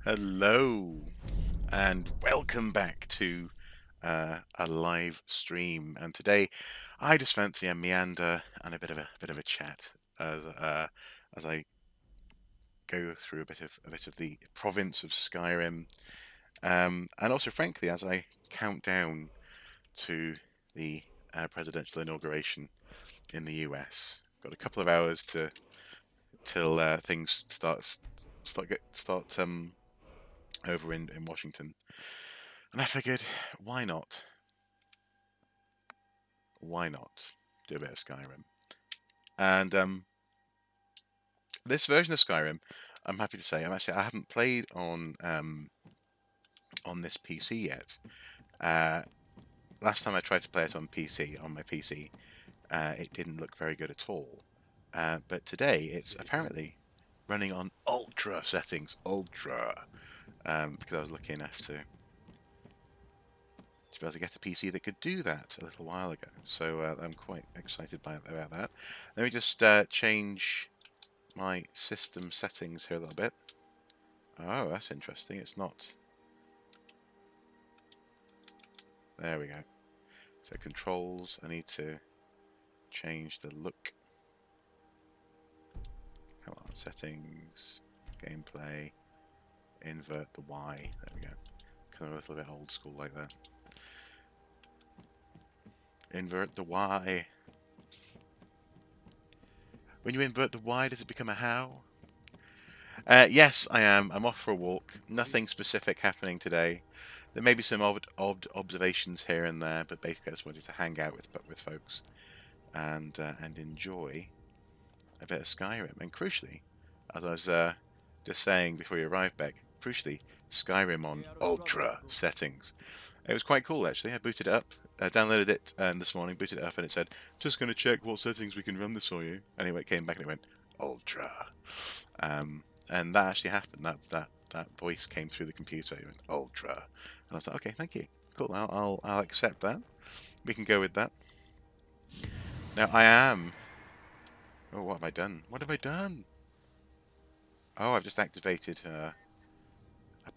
Hello and welcome back to a live stream. And today, I just fancy a meander and a bit of a chat as I go through a bit of the province of Skyrim, and also, frankly, as I count down to the presidential inauguration in the US. Got a couple of hours till things start over in Washington. And I figured, why not? Why not do a bit of Skyrim? And this version of Skyrim, I'm happy to say, I haven't played on this PC yet. Uh, Last time I tried to play it on my PC, it didn't look very good at all. But today, it's apparently running on ultra settings, ultra, because I was lucky enough to be able to get a PC that could do that a little while ago. So I'm quite excited about that. Let me just change my system settings here a little bit. Oh, that's interesting. It's not. There we go. So controls, I need to change the look. Come on, settings, gameplay, invert the Y. There we go. Kind of a little bit old school like that. Invert the Y. When you invert the Y, does it become a how? Yes, I am. I'm off for a walk. Nothing specific happening today. There may be some odd observations here and there, but basically I just wanted to hang out with folks and enjoy a bit of Skyrim. And crucially, as I was just saying before you arrived, Beck, crucially, Skyrim on ultra settings. It was quite cool actually. I booted it up, downloaded it this morning, booted it up, and it said, "Just going to check what settings we can run this for you." Anyway, it came back and it went ultra. And that actually happened. That voice came through the computer. It went ultra, and I was like, okay, thank you, cool. I'll accept that. We can go with that. Now I am. Oh, what have I done? What have I done? Oh, I've just activated a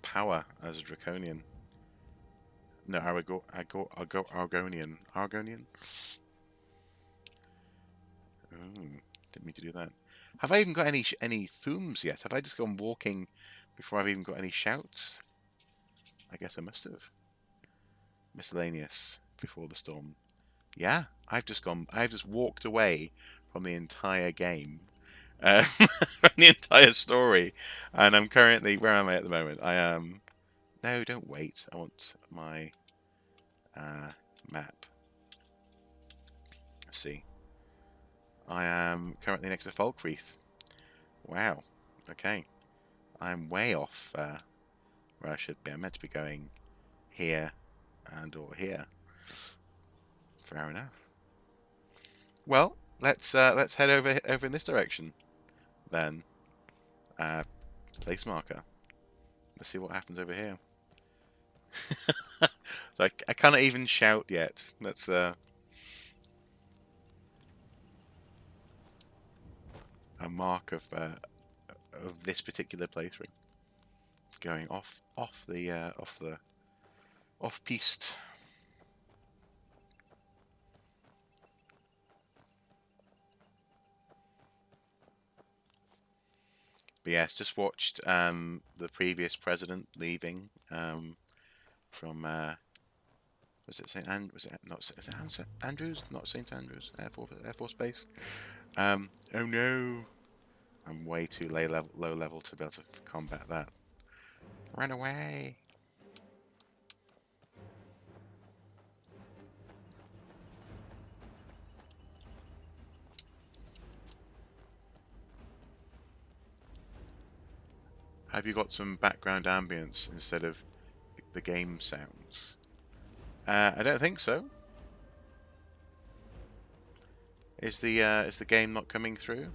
power as a draconian. No, Argonian. Argonian. Ooh, didn't mean to do that. Have I even got any thumbs yet? Have I just gone walking before I've even got any shouts? I guess I must have. Miscellaneous before the storm. Yeah, I've just walked away from the entire game, from the entire story, and I'm currently, where am I at the moment? I am, no, don't wait. I want my map. Let's see. I am currently next to Falkreath. Wow. Okay. I'm way off where I should be. I'm meant to be going here and or here. Fair enough. Well, let's head over in this direction then. Uh, Place marker. Let's see what happens over here. So I cannot even shout yet. That's a mark of this particular playthrough. Going off piste. But yes, just watched the previous president leaving from was it St. And was it not is it St. Andrews? Not St. Andrews Air Force Base. Oh no, I'm way too low level to be able to combat that. Run away! Have you got some background ambience instead of the game sounds? I don't think so. Is the game not coming through?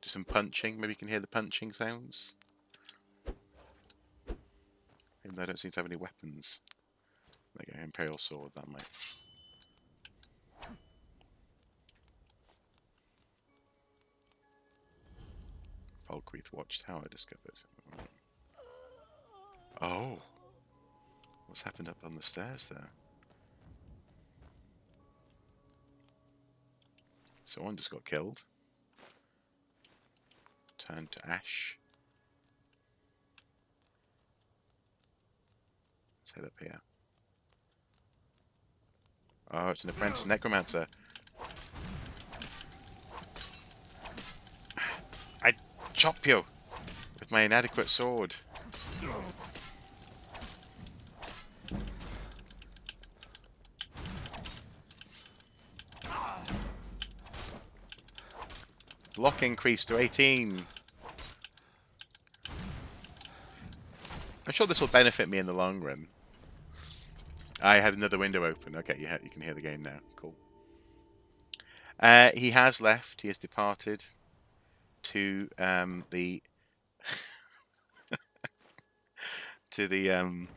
Just some punching. Maybe you can hear the punching sounds. Even though I don't seem to have any weapons. There you go, Imperial Sword. That might. Falkreath Watchtower discovered. Oh, what's happened up on the stairs there? Someone just got killed. Turned to ash. Let's head up here. Oh, it's an apprentice necromancer. I chop you with my inadequate sword. Block increase to 18. I'm sure this will benefit me in the long run. I had another window open. Okay, you can hear the game now. Cool. He has left. He has departed to the to the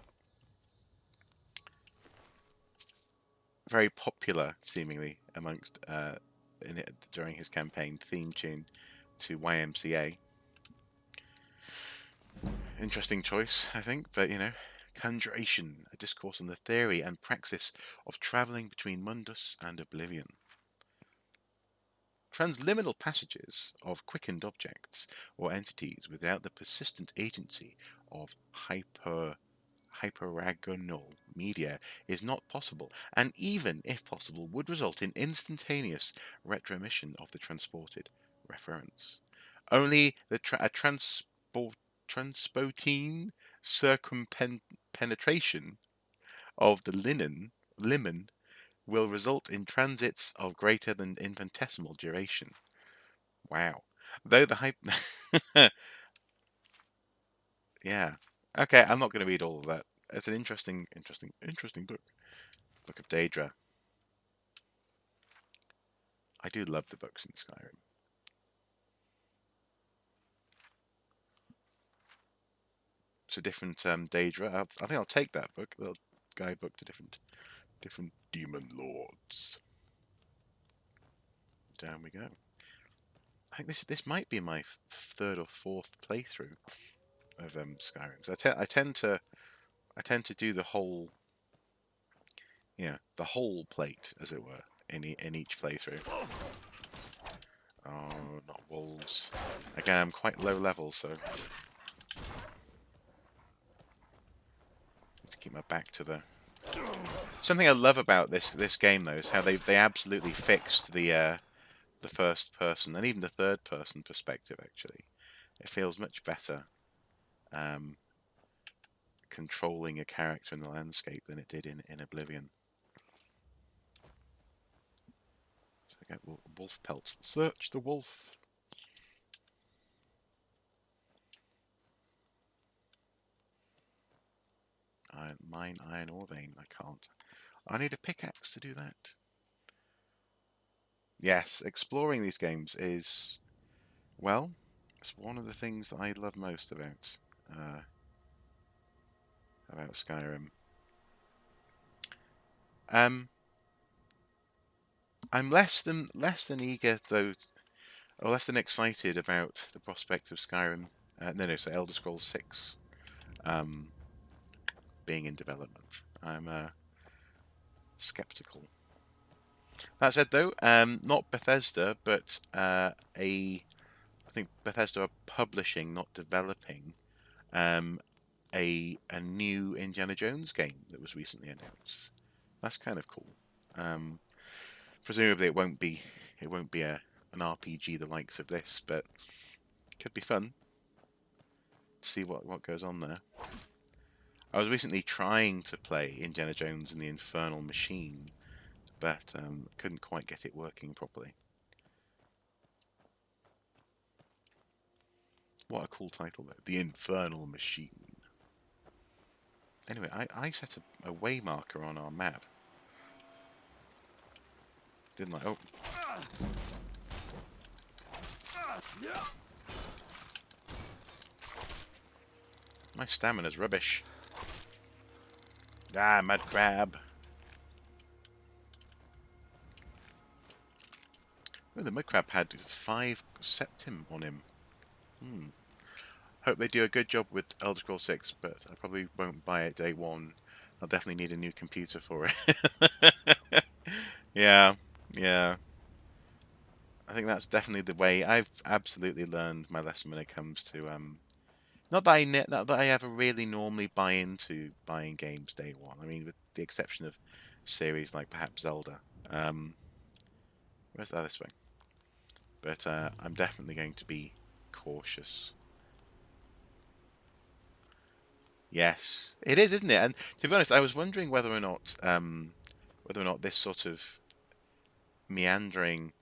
very popular, seemingly amongst during his campaign, theme tune to YMCA. Interesting choice, I think, but you know, Conjuration, a discourse on the theory and praxis of travelling between Mundus and Oblivion. Transliminal passages of quickened objects or entities without the persistent agency of hyperagonal media is not possible, and even if possible would result in instantaneous retromission of the transported reference. Only a transpotine circumpenetration of the limen will result in transits of greater than infinitesimal duration. Wow. Though the yeah. Okay, I'm not going to read all of that. It's an interesting book. Book of Daedra. I do love the books in Skyrim. It's a different Daedra. I think I'll take that book. A little guidebook to different demon lords. Down we go. I think this might be my third or fourth playthrough of Skyrim. So I tend to do the whole, the whole plate, as it were, in each playthrough. Oh, not wolves. Again, I'm quite low level, so let's keep my back to the. Something I love about this game, though, is how they absolutely fixed the first person and even the third person perspective. Actually, it feels much better controlling a character in the landscape than it did in Oblivion. So I get wolf pelts. Search the wolf. Mine iron ore vein. I can't. I need a pickaxe to do that. Yes, exploring these games is, well, it's one of the things that I love most about Skyrim. I'm less than eager though, or less than excited about the prospect of Skyrim. So Elder Scrolls 6 being in development. I'm skeptical. That said, though, not Bethesda, but I think Bethesda are publishing, not developing, a new Indiana Jones game that was recently announced. That's kind of cool. Presumably, it won't be an RPG the likes of this, but it could be fun to see what goes on there. I was recently trying to play Indiana Jones and the Infernal Machine, but couldn't quite get it working properly. What a cool title, though. The Infernal Machine. Anyway, I set a way marker on our map. Didn't I? Oh. My stamina's rubbish. Ah, mud crab. Oh, the mud crab had 5 septim on him. Hmm. Hope they do a good job with Elder Scrolls 6, but I probably won't buy it day one. I'll definitely need a new computer for it. Yeah, yeah. I think that's definitely the way. I've absolutely learned my lesson when it comes to not that I ever really normally buy into buying games day one. I mean, with the exception of series like perhaps Zelda. Um, where's that this way? But I'm definitely going to be cautious. Yes, it is, isn't it? And to be honest, I was wondering whether or not this sort of meandering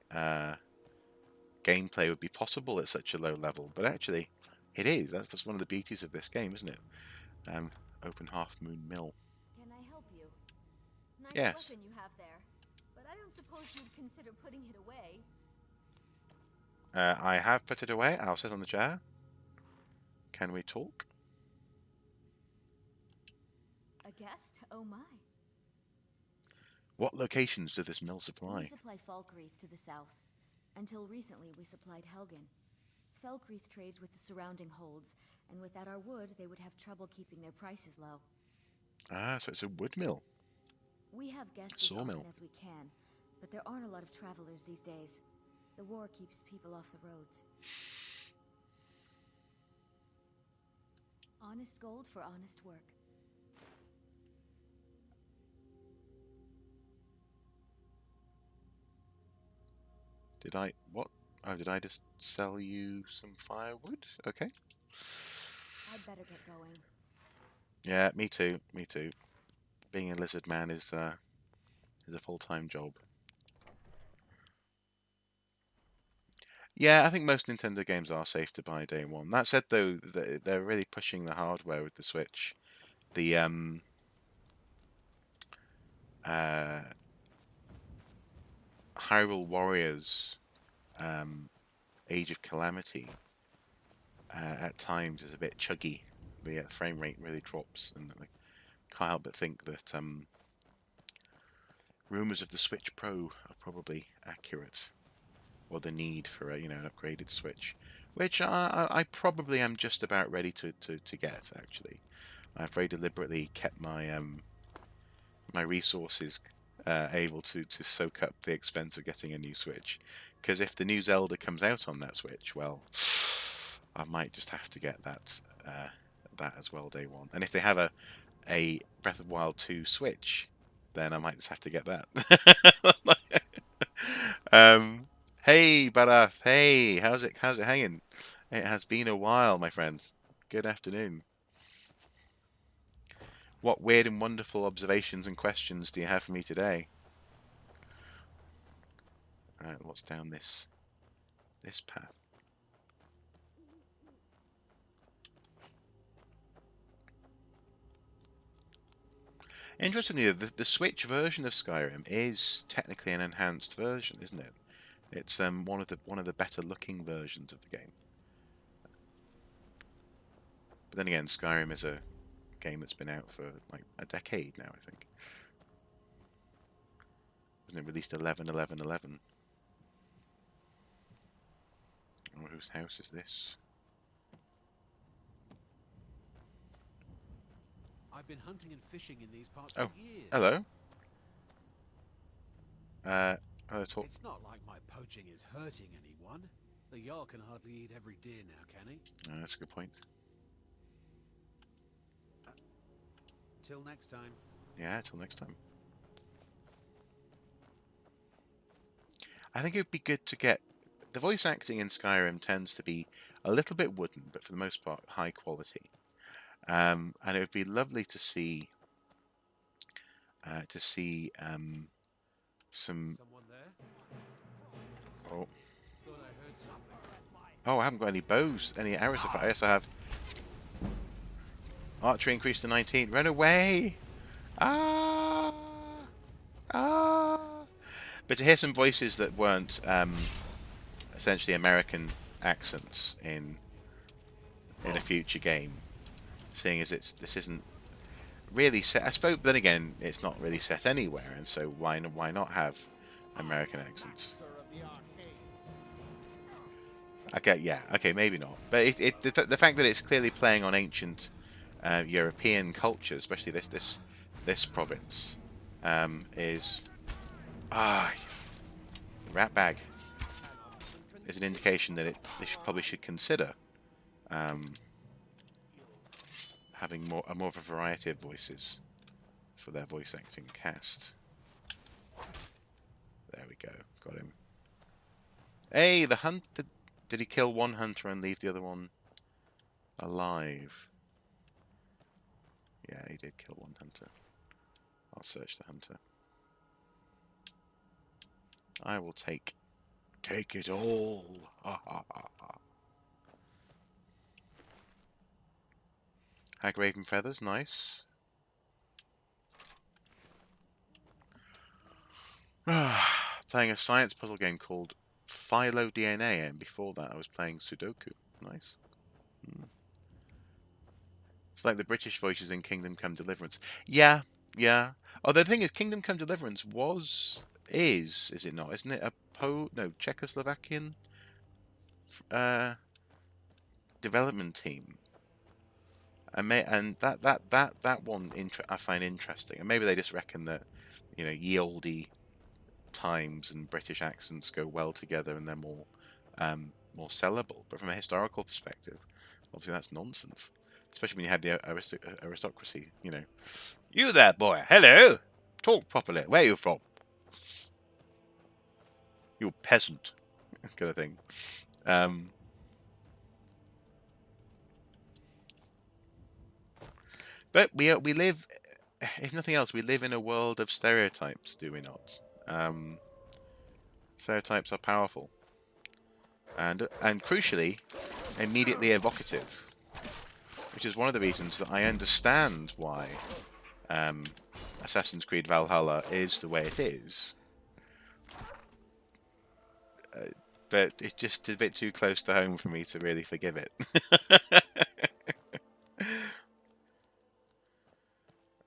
gameplay would be possible at such a low level. But actually, it is. That's one of the beauties of this game, isn't it? Um, Open Half Moon Mill. Can I help you? Nice Yes. weapon you have there, but I don't suppose you'd consider putting it away. I have put it away. I'll sit on the chair. Can we talk? A guest? Oh my. What locations does this mill We supply? supply Falkreath to the south. Until recently, we supplied Helgen. Falkreath trades with the surrounding holds, and without our wood, they would have trouble keeping their prices low. Ah, so it's a wood mill. We have guests as Sawmill. often as we can, but there aren't a lot of travelers these days. The war keeps people off the roads. Honest gold for honest work. Did I... What? Oh, did I just sell you some firewood? Okay. I'd better get going. Yeah, me too. Me too. Being a lizard man is a full-time job. Yeah, I think most Nintendo games are safe to buy day one. That said, though, they're really pushing the hardware with the Switch. The uh, Hyrule Warriors Age of Calamity at times is a bit chuggy. The frame rate really drops, and I can't help but think that rumors of the Switch Pro are probably accurate, or the need for a, an upgraded Switch, which I probably am just about ready to get. Actually, I've very deliberately kept my resources able to soak up the expense of getting a new Switch, because if the new Zelda comes out on that Switch, well, I might just have to get that as well day one. And if they have a Breath of the Wild 2 Switch, then I might just have to get that. um, hey, Barath. Hey, how's it hanging? It has been a while, my friend. Good afternoon. What weird and wonderful observations and questions do you have for me today? What's down this path? Interestingly, the Switch version of Skyrim is technically an enhanced version, isn't it? It's one of the better looking versions of the game. But then again, Skyrim is a game that's been out for like a decade now, I think. Wasn't it released 11/11/11? Oh, whose house is this? I've been hunting and fishing in these parts Oh, for years. hello. Talk. It's not like my poaching is hurting anyone. The Jarl can hardly eat every deer now, can he? That's a good point. Till next time. Yeah, till next time. I think it would be good to get... The voice acting in Skyrim tends to be a little bit wooden, but for the most part, high quality. And it would be lovely to see... some... Someone there? Oh. Thought I heard something. Oh, I haven't got any bows, any arrows to fire. Yes, I have. Archery increased to 19. Run away! Ah! Ah! But to hear some voices that weren't essentially American accents in a future game, seeing as this isn't really set. I suppose, then again, it's not really set anywhere, and so why not have American accents? Okay, yeah, okay, maybe not. But the fact that it's clearly playing on ancient European culture, especially this province, is rat bag is an indication that they probably should consider um, having more of a variety of voices for their voice acting cast. There we go, got him. Hey, the hunt did he kill one hunter and leave the other one alive? Yeah, he did kill one hunter. I'll search the hunter. I will take it all. Ha ha ha ha. Hag Raven Feathers, nice. Playing a science puzzle game called Philo DNA, and before that I was playing Sudoku. Nice. It's like the British voices in Kingdom Come Deliverance. Yeah, yeah. Oh, the thing is, Kingdom Come Deliverance is it not? Isn't it a Czechoslovakian uh, development team? And that one I find interesting. And maybe they just reckon that, ye olde times and British accents go well together and they're more sellable. But from a historical perspective, obviously that's nonsense. Especially when you had the aristocracy, You there, boy. Hello. Talk properly. Where are you from? You peasant, kind of thing. But we live, if nothing else, we live in a world of stereotypes, do we not? Stereotypes are powerful, and crucially, immediately evocative, which is one of the reasons that I understand why Assassin's Creed Valhalla is the way it is. But it's just a bit too close to home for me to really forgive it.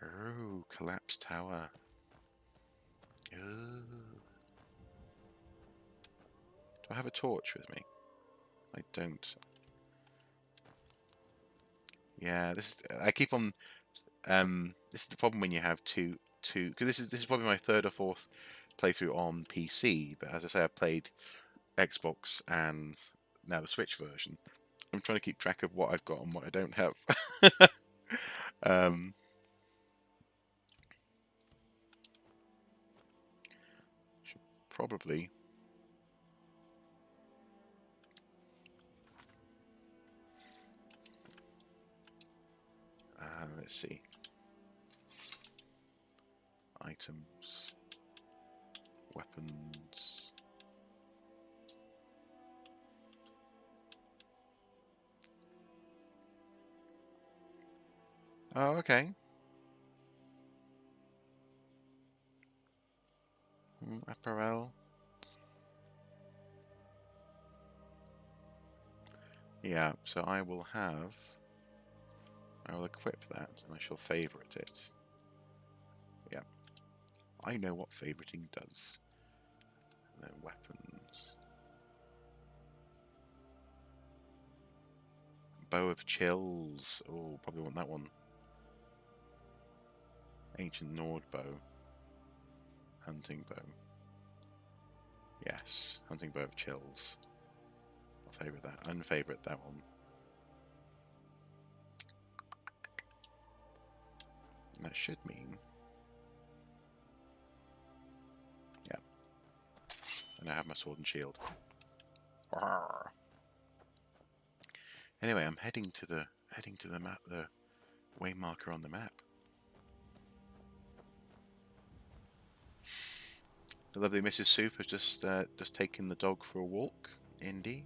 Oh, collapsed tower. Ooh. Do I have a torch with me? I don't. Yeah, I keep on. This is the problem when you have two. Because this is probably my third or fourth playthrough on PC. But as I say, I've played Xbox and now the Switch version. I'm trying to keep track of what I've got and what I don't have. Should probably. Let's see. Items. Weapons. Oh, okay. Apparel. Yeah, so I will equip that, and I shall favourite it. Yeah. I know what favoriting does. And then weapons. Bow of Chills. Oh, probably want that one. Ancient Nord bow. Hunting bow. Yes, hunting bow of Chills. I'll favourite that. Unfavourite that one. And that should mean. Yeah. And I have my sword and shield. Arrgh. Anyway, I'm heading to the map, the way marker on the map. The lovely Mrs. Soup has just taken the dog for a walk. Indy.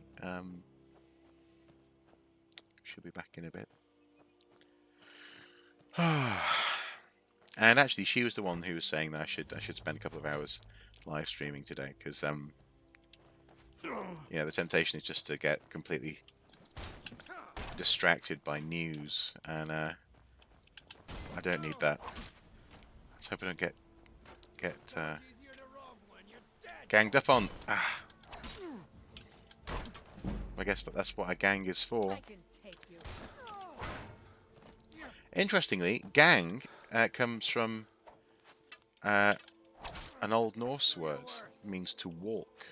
She'll be back in a bit. And actually, she was the one who was saying that I should spend a couple of hours live streaming today, because yeah, the temptation is just to get completely distracted by news, and I don't need that. Let's hope I don't get ganged up on. I guess that's what a gang is for. I can take you. Interestingly, gang comes from an Old Norse word. It means to walk.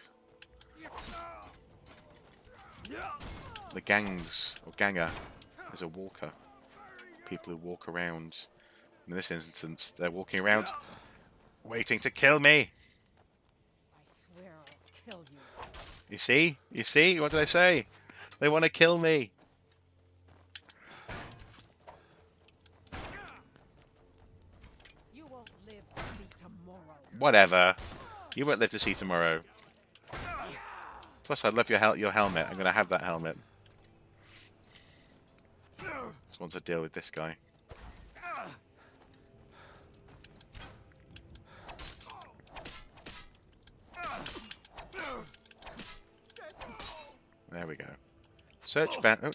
The gangs, or ganger, is a walker. People who walk around. In this instance, they're walking around waiting to kill me. I swear I'll kill you. You see? You see? What did I say? They want to kill me. You won't live to see tomorrow. Whatever. You won't live to see tomorrow. Plus, I love your helmet. I'm going to have that helmet. Just want to deal with this guy. There we go. Search ban. Oh.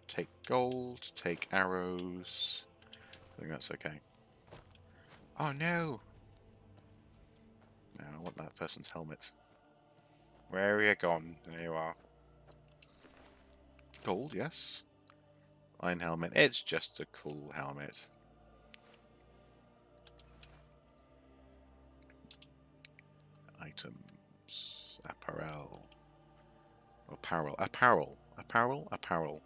Take gold. Take arrows. I think that's okay. Oh no! No, I want that person's helmet. Where are you gone? There you are. Gold, yes. Iron helmet. It's just a cool helmet. Items. Apparel. Apparel. Apparel. Apparel. Apparel.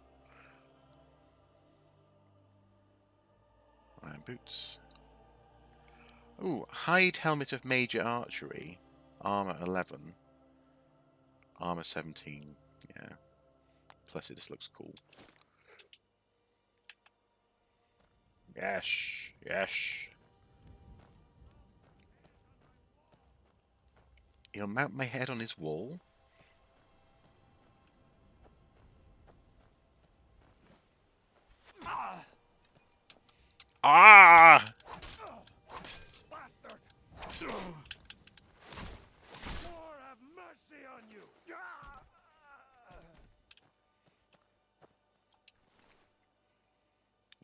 Iron boots. Ooh, hide helmet of major archery. Armor 11. Armor 17. Yeah. Plus it just looks cool. Yes. Yes. He'll mount my head on his wall. Ah! Bastard! Lord have mercy on you!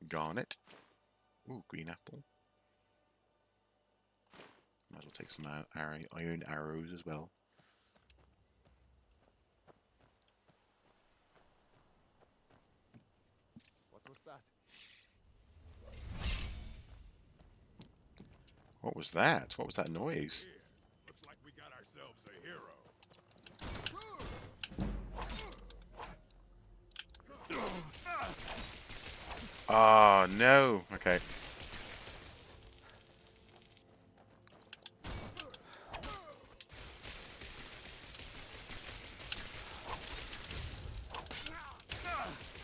Garnet. Ooh, green apple. Might as well take some iron arrows as well. What was that? What was that? What was that noise? Here. Looks like we got ourselves a hero. Oh, no. Okay.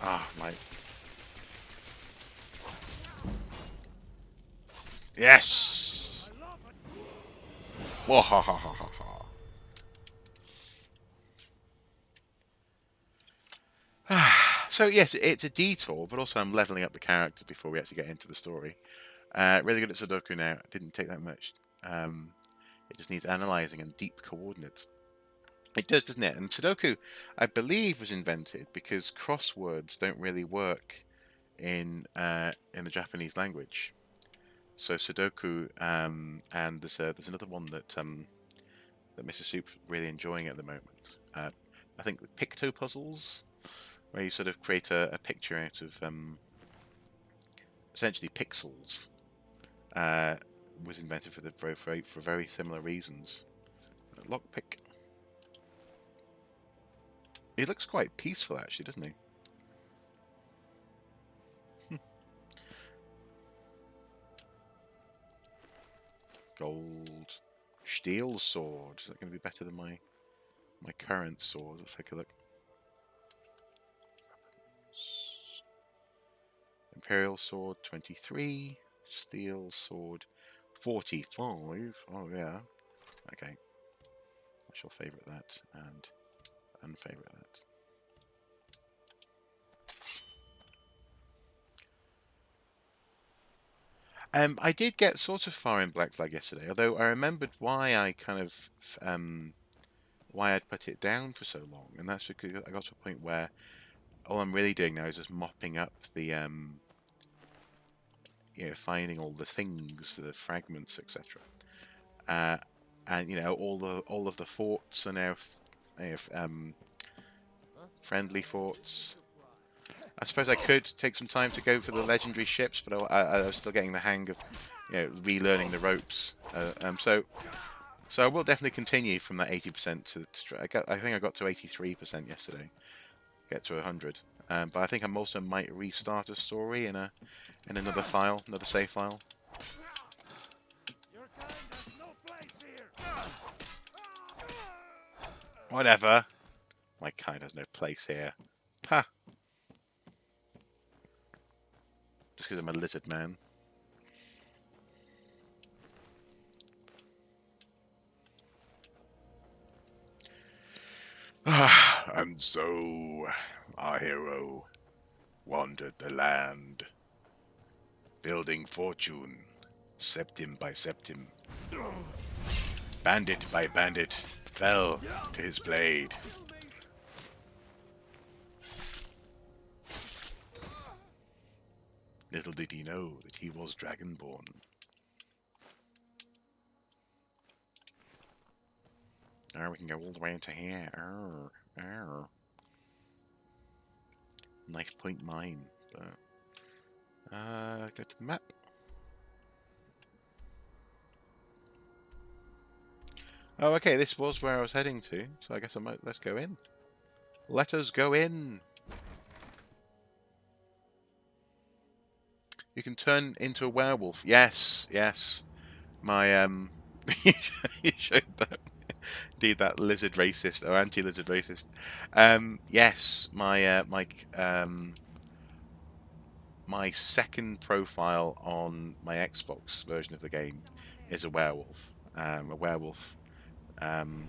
Ah, my... Yes! Whoa, ha, ha, ha, ha, ha. So, yes, it's a detour, but also I'm leveling up the character before we actually get into the story. Really good at Sudoku now. It didn't take that much. It just needs analysing and deep coordinates. It does, doesn't it? And Sudoku, I believe, was invented because crosswords don't really work in the Japanese language. So Sudoku, and there's another one that that Mr. Soup's really enjoying at the moment. I think the picto puzzles, where you sort of create a picture out of essentially pixels, was invented for very similar reasons. Lockpick. He looks quite peaceful, actually, doesn't he? Gold. Steel sword. Is that going to be better than my current sword? Let's take a look. Imperial sword 23. Steel sword 45. Oh yeah. Okay. I shall favourite that and unfavourite that. I did get sort of far in Black Flag yesterday, although I remembered why I kind of why I'd put it down for so long, and that's because I got to a point where all I'm really doing now is just mopping up the finding all the things, the fragments, etc. And all of the forts are now friendly forts. I suppose I could take some time to go for the legendary ships, but I was still getting the hang of, relearning the ropes. So I will definitely continue from that 80% I think I got to 83% yesterday. Get to 100. But I think I also might restart a story in another file, another save file. Your kind has no place here. Whatever. My kind has no place here. Ha! Just because I'm a lizard man. And so, our hero wandered the land, building fortune, septim by septim. Bandit by bandit fell to his blade. Little did he know that he was dragonborn. Now we can go all the way into here. Knife Point Mine. Go to the map. Oh, okay, this was where I was heading to, so I guess let's go in. Let us go in! You can turn into a werewolf. Yes, yes. My, you showed that. Indeed, that lizard racist, or anti-lizard racist. Yes, my second profile on my Xbox version of the game is a werewolf. A werewolf headmaster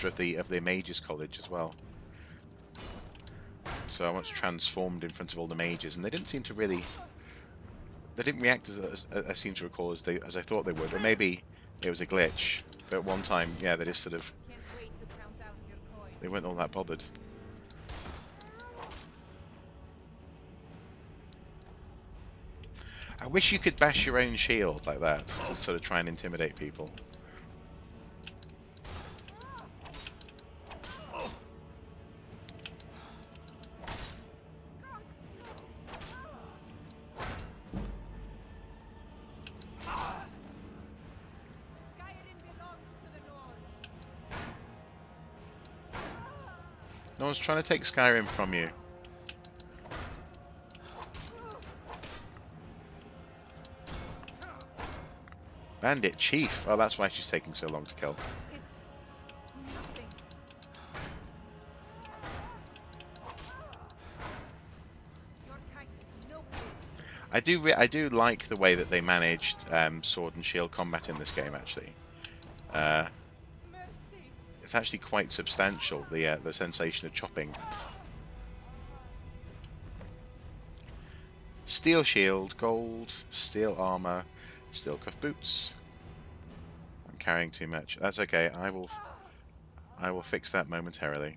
of the Mages College as well. So I once transformed in front of all the mages, and they didn't seem to really. They didn't react as I seem to recall as I thought they would, or maybe it was a glitch. But at one time, yeah, they just sort of. They weren't all that bothered. I wish you could bash your own shield like that to sort of try and intimidate people. No one's trying to take Skyrim from you. Bandit Chief. Oh, that's why she's taking so long to kill. It's nothing. Your kind has no place. I do like the way that they managed sword and shield combat in this game. Actually, Mercy. it's actually quite substantial. The sensation of chopping. Steel shield, gold, steel armor, steel cuff boots. I'm carrying too much. That's okay. I will fix that momentarily.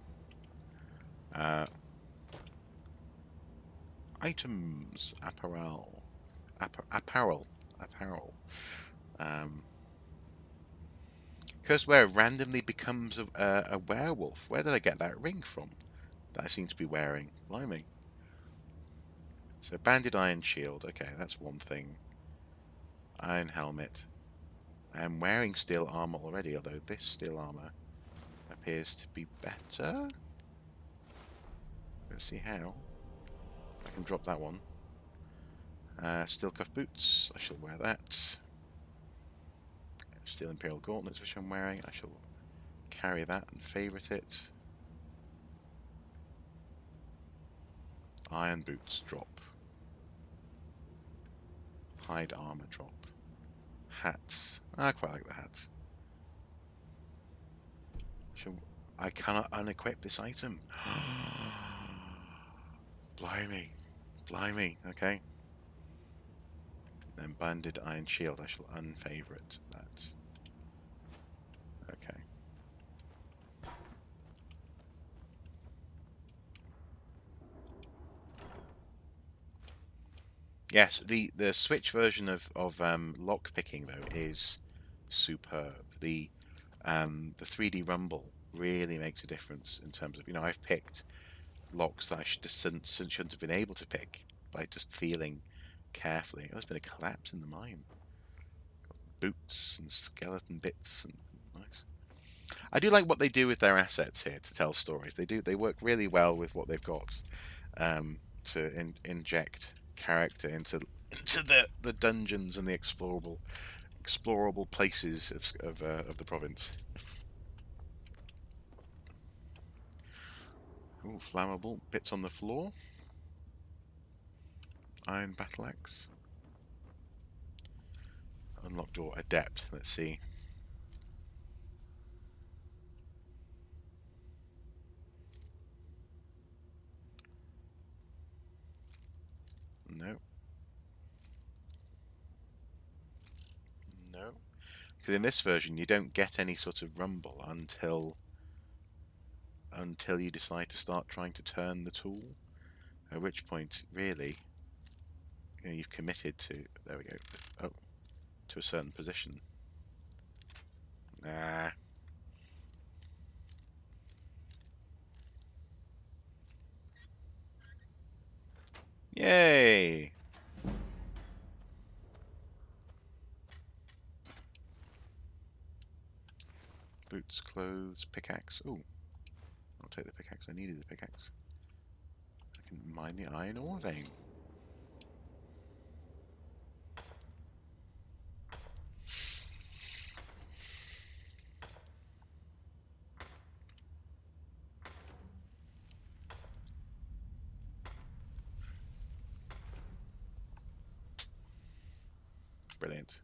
Items, apparel. Curseware randomly becomes a werewolf. Where did I get that ring from that I seem to be wearing? Blimey. So banded iron shield. Okay, that's one thing. Iron helmet. I am wearing steel armor already, although this steel armor appears to be better. Let's see how. I can drop that one. Steel cuff boots. I shall wear that. Steel Imperial gauntlets, which I'm wearing. I shall carry that and favourite it. Iron boots drop. Hide armor drop. Hats. I quite like the hats. I cannot unequip this item. Blimey. Blimey. Okay. Then banded iron shield. I shall unfavourite that. Okay. Yes, the Switch version of lock picking though is superb. The 3D rumble really makes a difference in terms of, I've picked locks that I shouldn't have been able to pick by just feeling carefully. Oh, there's been a collapse in the mine. Boots and skeleton bits and nice. I do like what they do with their assets here to tell stories. They work really well with what they've got, to inject character into the dungeons and the explorable places of the province. Ooh, flammable bits on the floor. Iron battle axe. Unlock door. Adept. Let's see. No. No. Because in this version, you don't get any sort of rumble until you decide to start trying to turn the tool. At which point, really, you've committed to. There we go. Oh, to a certain position. Nah. Yay! Boots, clothes, pickaxe. Ooh. I'll take the pickaxe. I needed the pickaxe. I can mine the iron ore vein. Brilliant.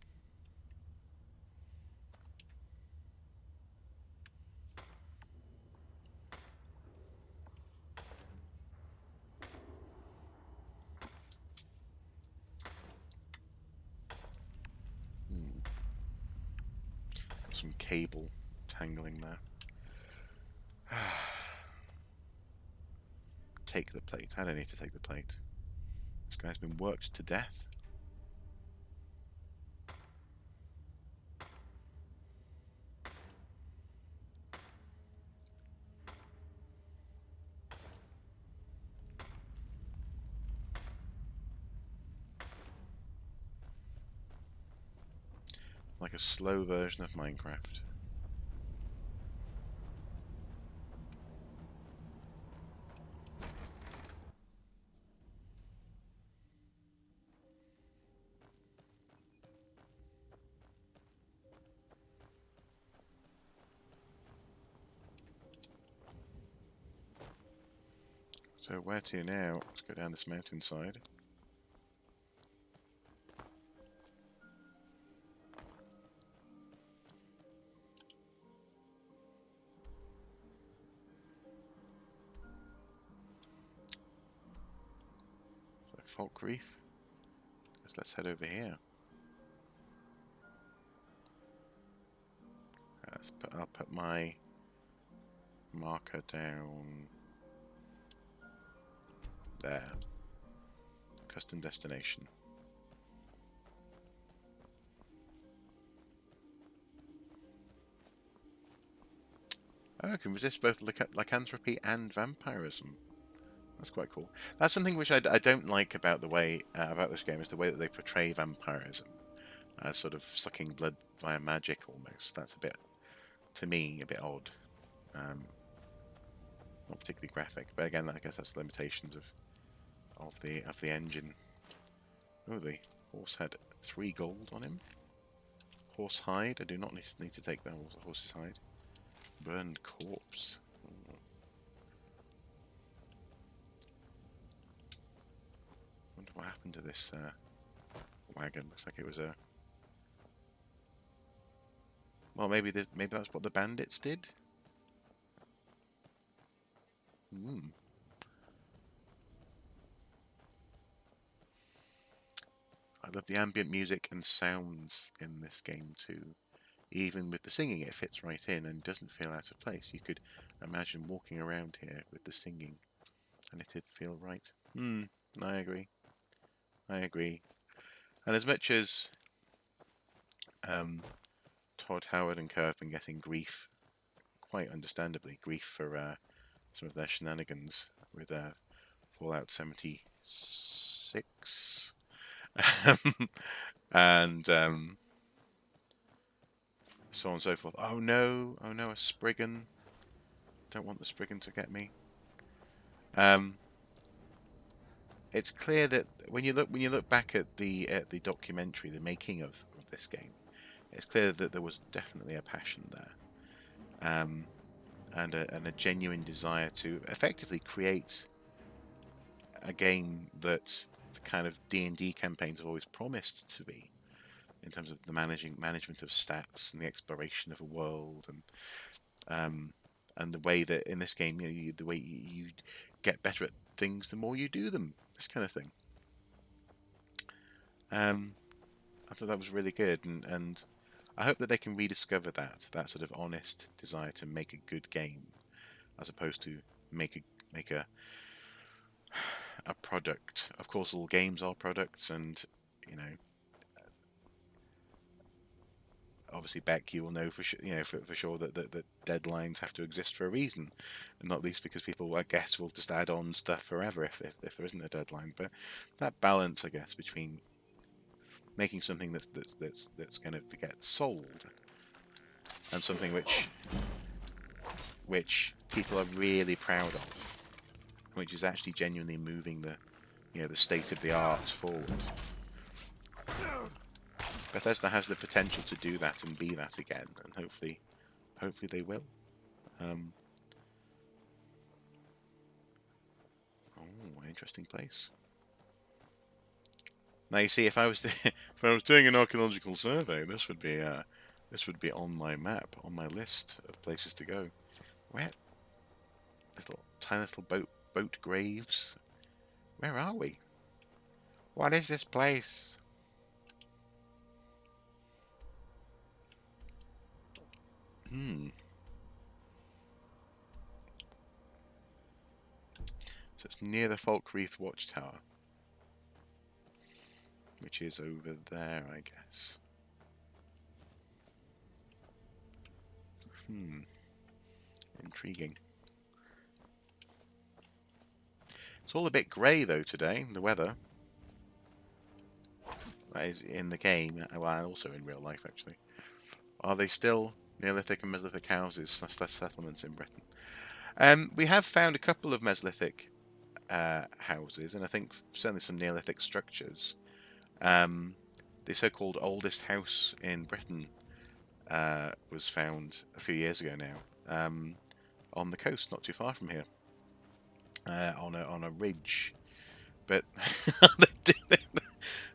Some cable tangling there. Take the plate. I don't need to take the plate. This guy's been worked to death. Like a slow version of Minecraft. So where to now? Let's go down this mountainside. So Folk Wreath. Let's head over here. I'll put my marker down there. Custom destination. Oh, I can resist both lycanthropy and vampirism. That's quite cool. That's something which I don't like about the way about this game, is the way that they portray vampirism as sort of sucking blood via magic almost. That's a bit, to me, a bit odd. Not particularly graphic, but again, I guess that's the limitations of the engine. Oh, the horse had 3 gold on him. Horse hide. I do not need to take the horse's hide. Burned corpse. Wonder what happened to this wagon. Looks like it was a. Well, maybe that's what the bandits did. I love the ambient music and sounds in this game too. Even with the singing, it fits right in and doesn't feel out of place. You could imagine walking around here with the singing, and it'd feel right. I agree. I agree. And as much as Todd Howard and co have been getting grief, quite understandably, grief for some of their shenanigans with Fallout 76. And so on and so forth. Oh no, a Spriggan. Don't want the Spriggan to get me. It's clear that when you look back at the documentary, the making of this game, it's clear that there was definitely a passion there, and a genuine desire to effectively create a game that the kind of D&D campaigns have always promised to be, in terms of the management of stats and the exploration of a world, and the way that in this game, the way you get better at things the more you do them, this kind of thing. I thought that was really good, and I hope that they can rediscover that sort of honest desire to make a good game, as opposed to make a product. Of course, all games are products, and obviously, Beck, you will know for sure that deadlines have to exist for a reason, and not least because people, I guess, will just add on stuff forever if there isn't a deadline. But that balance, I guess, between making something that's going to get sold and something which people are really proud of, which is actually genuinely moving the state of the art forward. Bethesda has the potential to do that and be that again, and hopefully they will. Oh, interesting place. Now you see, if I was doing an archaeological survey, this would be on my map, on my list of places to go. Where? Tiny little boat graves. Where are we? What is this place? So it's near the Falkreath Watchtower, which is over there, I guess. Intriguing. It's all a bit grey though today, the weather. That is in the game, well, also in real life actually. Are they still Neolithic and Mesolithic houses / settlements in Britain? We have found a couple of Mesolithic houses, and I think certainly some Neolithic structures. The so-called oldest house in Britain was found a few years ago now, on the coast, not too far from here, on a ridge. But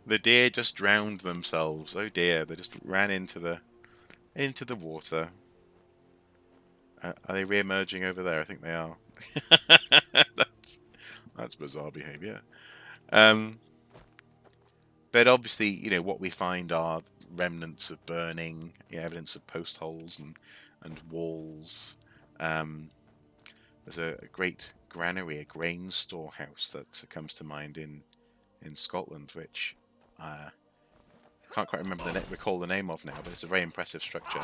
the deer just drowned themselves. Oh dear! They just ran into the water. Are they re-emerging over there? I think they are. That's bizarre behaviour. But obviously, what we find are remnants of burning, evidence of post holes and walls. There's a great granary, a grain storehouse that comes to mind in Scotland, which I can't quite recall the name of now, but it's a very impressive structure.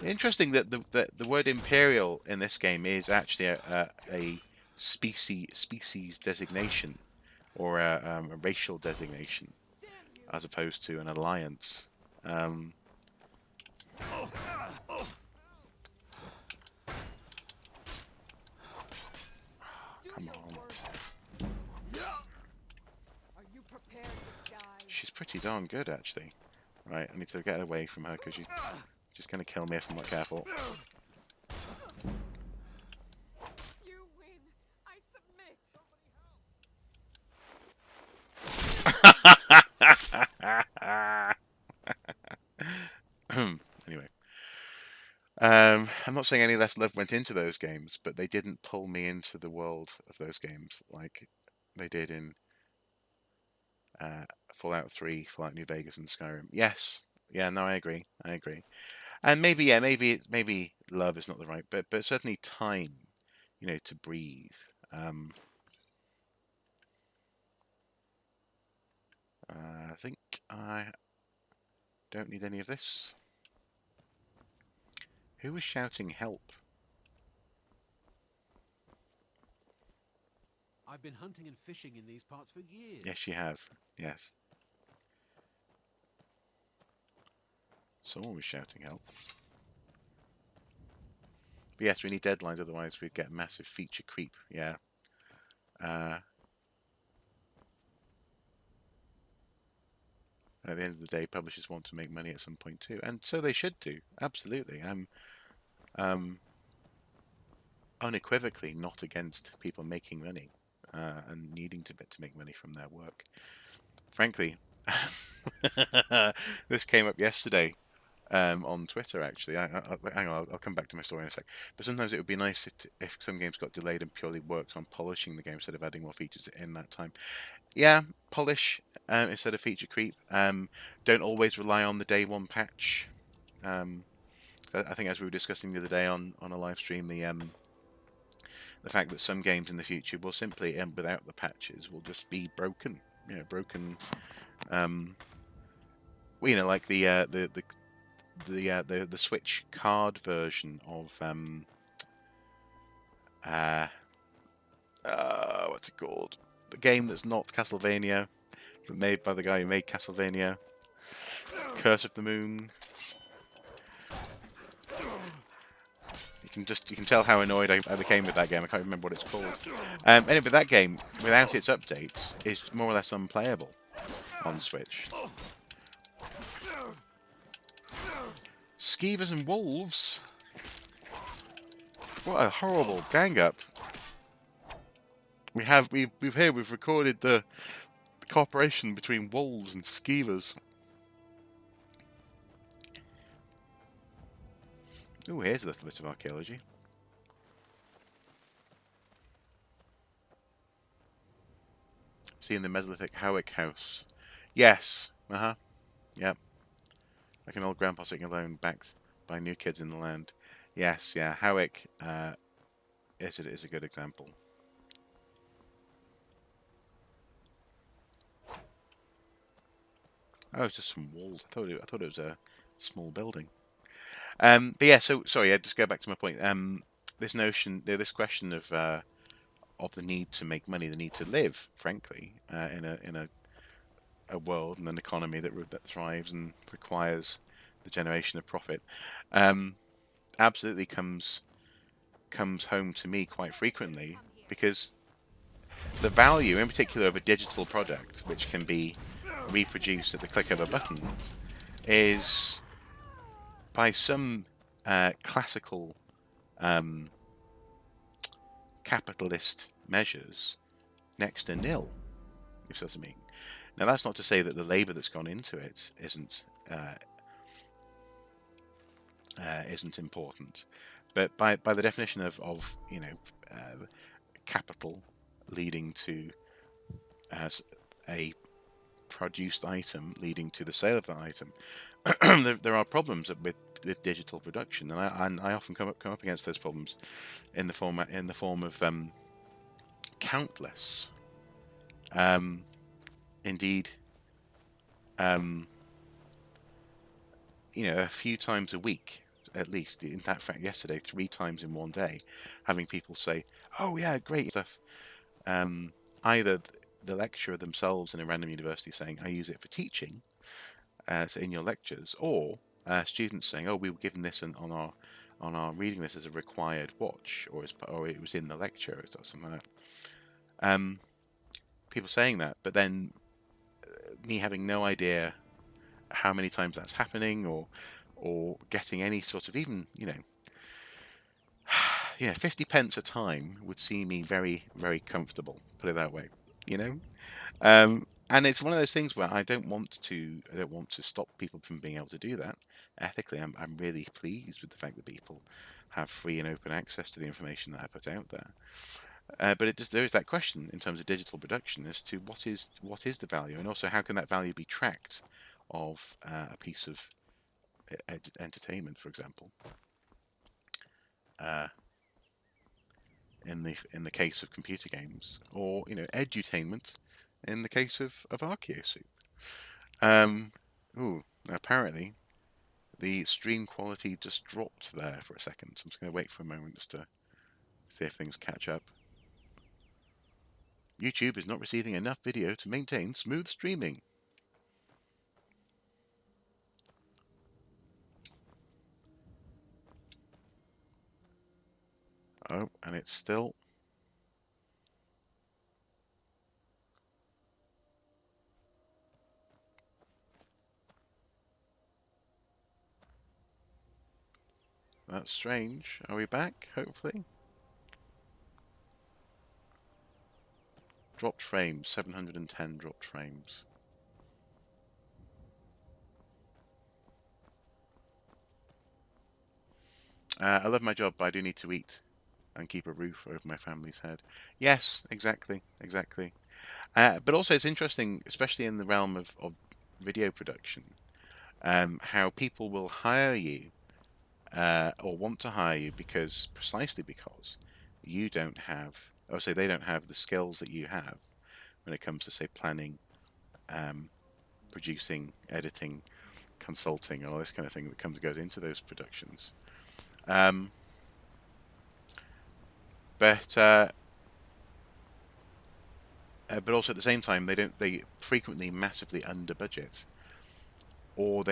Interesting that the word imperial in this game is actually a species designation, or a racial designation, as opposed to an alliance. Come on. She's pretty darn good, actually. Right, I need to get away from her because she's just going to kill me if I'm not careful. You win. I submit. Anyway, I'm not saying any less love went into those games, but they didn't pull me into the world of those games like they did in Fallout 3, Fallout New Vegas, and Skyrim. Yes, yeah, no, I agree. I agree. And maybe, yeah, maybe love is not the right, but certainly time, to breathe. Um, I think I don't need any of this. Who was shouting help? I've been hunting and fishing in these parts for years. Yes, you have. Yes. Someone was shouting help. But yes, we need deadlines, otherwise we'd get massive feature creep. Yeah. And at the end of the day, publishers want to make money at some point too, and so they should do. Absolutely. I'm unequivocally not against people making money and needing to make money from their work. Frankly, this came up yesterday on Twitter. Actually, hang on, I'll come back to my story in a sec. But sometimes it would be nice if some games got delayed and purely worked on polishing the game instead of adding more features in that time. Yeah, polish instead of feature creep. Don't always rely on the day one patch. I think, as we were discussing the other day on a live stream, the fact that some games in the future will simply, without the patches, will just be broken. Broken. Like the Switch card version of what's it called? The game that's not Castlevania, but made by the guy who made Castlevania. Curse of the Moon. You can tell how annoyed I became with that game. I can't remember what it's called. Anyway, but that game, without its updates, is more or less unplayable on Switch. Skeevers and wolves. What a horrible gang up. We've recorded the cooperation between wolves and skeevers. Oh, here's a little bit of archaeology. Seeing the Mesolithic Howick house. Yes. Yep. Like an old grandpa sitting alone, backed by new kids in the land. Yes, yeah. Howick is a good example. Oh, it's just some walls. I thought it was a small building. But yeah. So sorry. Just go back to my point. This question of the need to make money, the need to live, frankly, in a world and an economy that thrives and requires the generation of profit, absolutely comes home to me quite frequently, because the value, in particular, of a digital product which can be reproduced at the click of a button, is by some classical capitalist measures next to nil, if that's what I mean. Now, that's not to say that the labour that's gone into it isn't important, but by the definition of capital leading to a produced item leading to the sale of that item, there are problems with digital production, and I often come up against those problems in the form of countless, indeed, a few times a week at least. In fact, yesterday, 3 times in one day, having people say, "Oh yeah, great stuff." Either the lecturer themselves in a random university saying, "I use it for teaching," so in your lectures, or students saying, "Oh, we were given this on our reading this as a required watch, or it was in the lecture," or something like that. People saying that, but then me having no idea how many times that's happening, or getting any sort of, even 50 pence a time would see me very, very comfortable, put it that way. And it's one of those things where I don't want to stop people from being able to do that. Ethically, I'm really pleased with the fact that people have free and open access to the information that I put out there. But there is that question in terms of digital production as to what is the value, and also how can that value be tracked of a piece of entertainment, for example. Uh, in the case of computer games, or edutainment in the case of Archaeosoup. Um, ooh, apparently the stream quality just dropped there for a second, so I'm just going to wait for a moment just to see if things catch up. YouTube is not receiving enough video to maintain smooth streaming. Oh, and it's still... That's strange. Are we back, hopefully? Dropped frames, 710 dropped frames. I love my job, but I do need to eat and keep a roof over my family's head. Yes, exactly, exactly. But also it's interesting, especially in the realm of video production, how people will hire you or want to hire you precisely because you don't have, or say they don't have the skills that you have when it comes to, say, planning, producing, editing, consulting, and all this kind of thing that goes into those productions. Um, but but also at the same time, they frequently massively under budget, or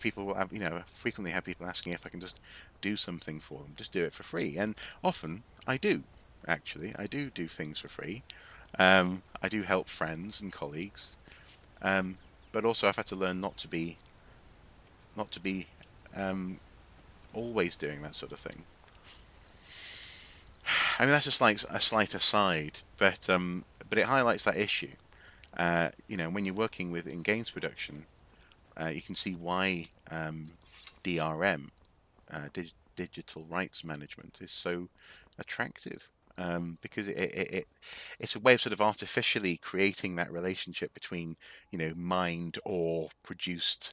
people will have, frequently have people asking if I can just do something for them, just do it for free, and often I do. Actually, I do things for free. I do help friends and colleagues, but also I've had to learn not to be um, always doing that sort of thing. I mean, that's just like a slight aside, but it highlights that issue. When you're working in games production, you can see why DRM, digital rights management, is so attractive. Because it's a way of sort of artificially creating that relationship between, mined or produced,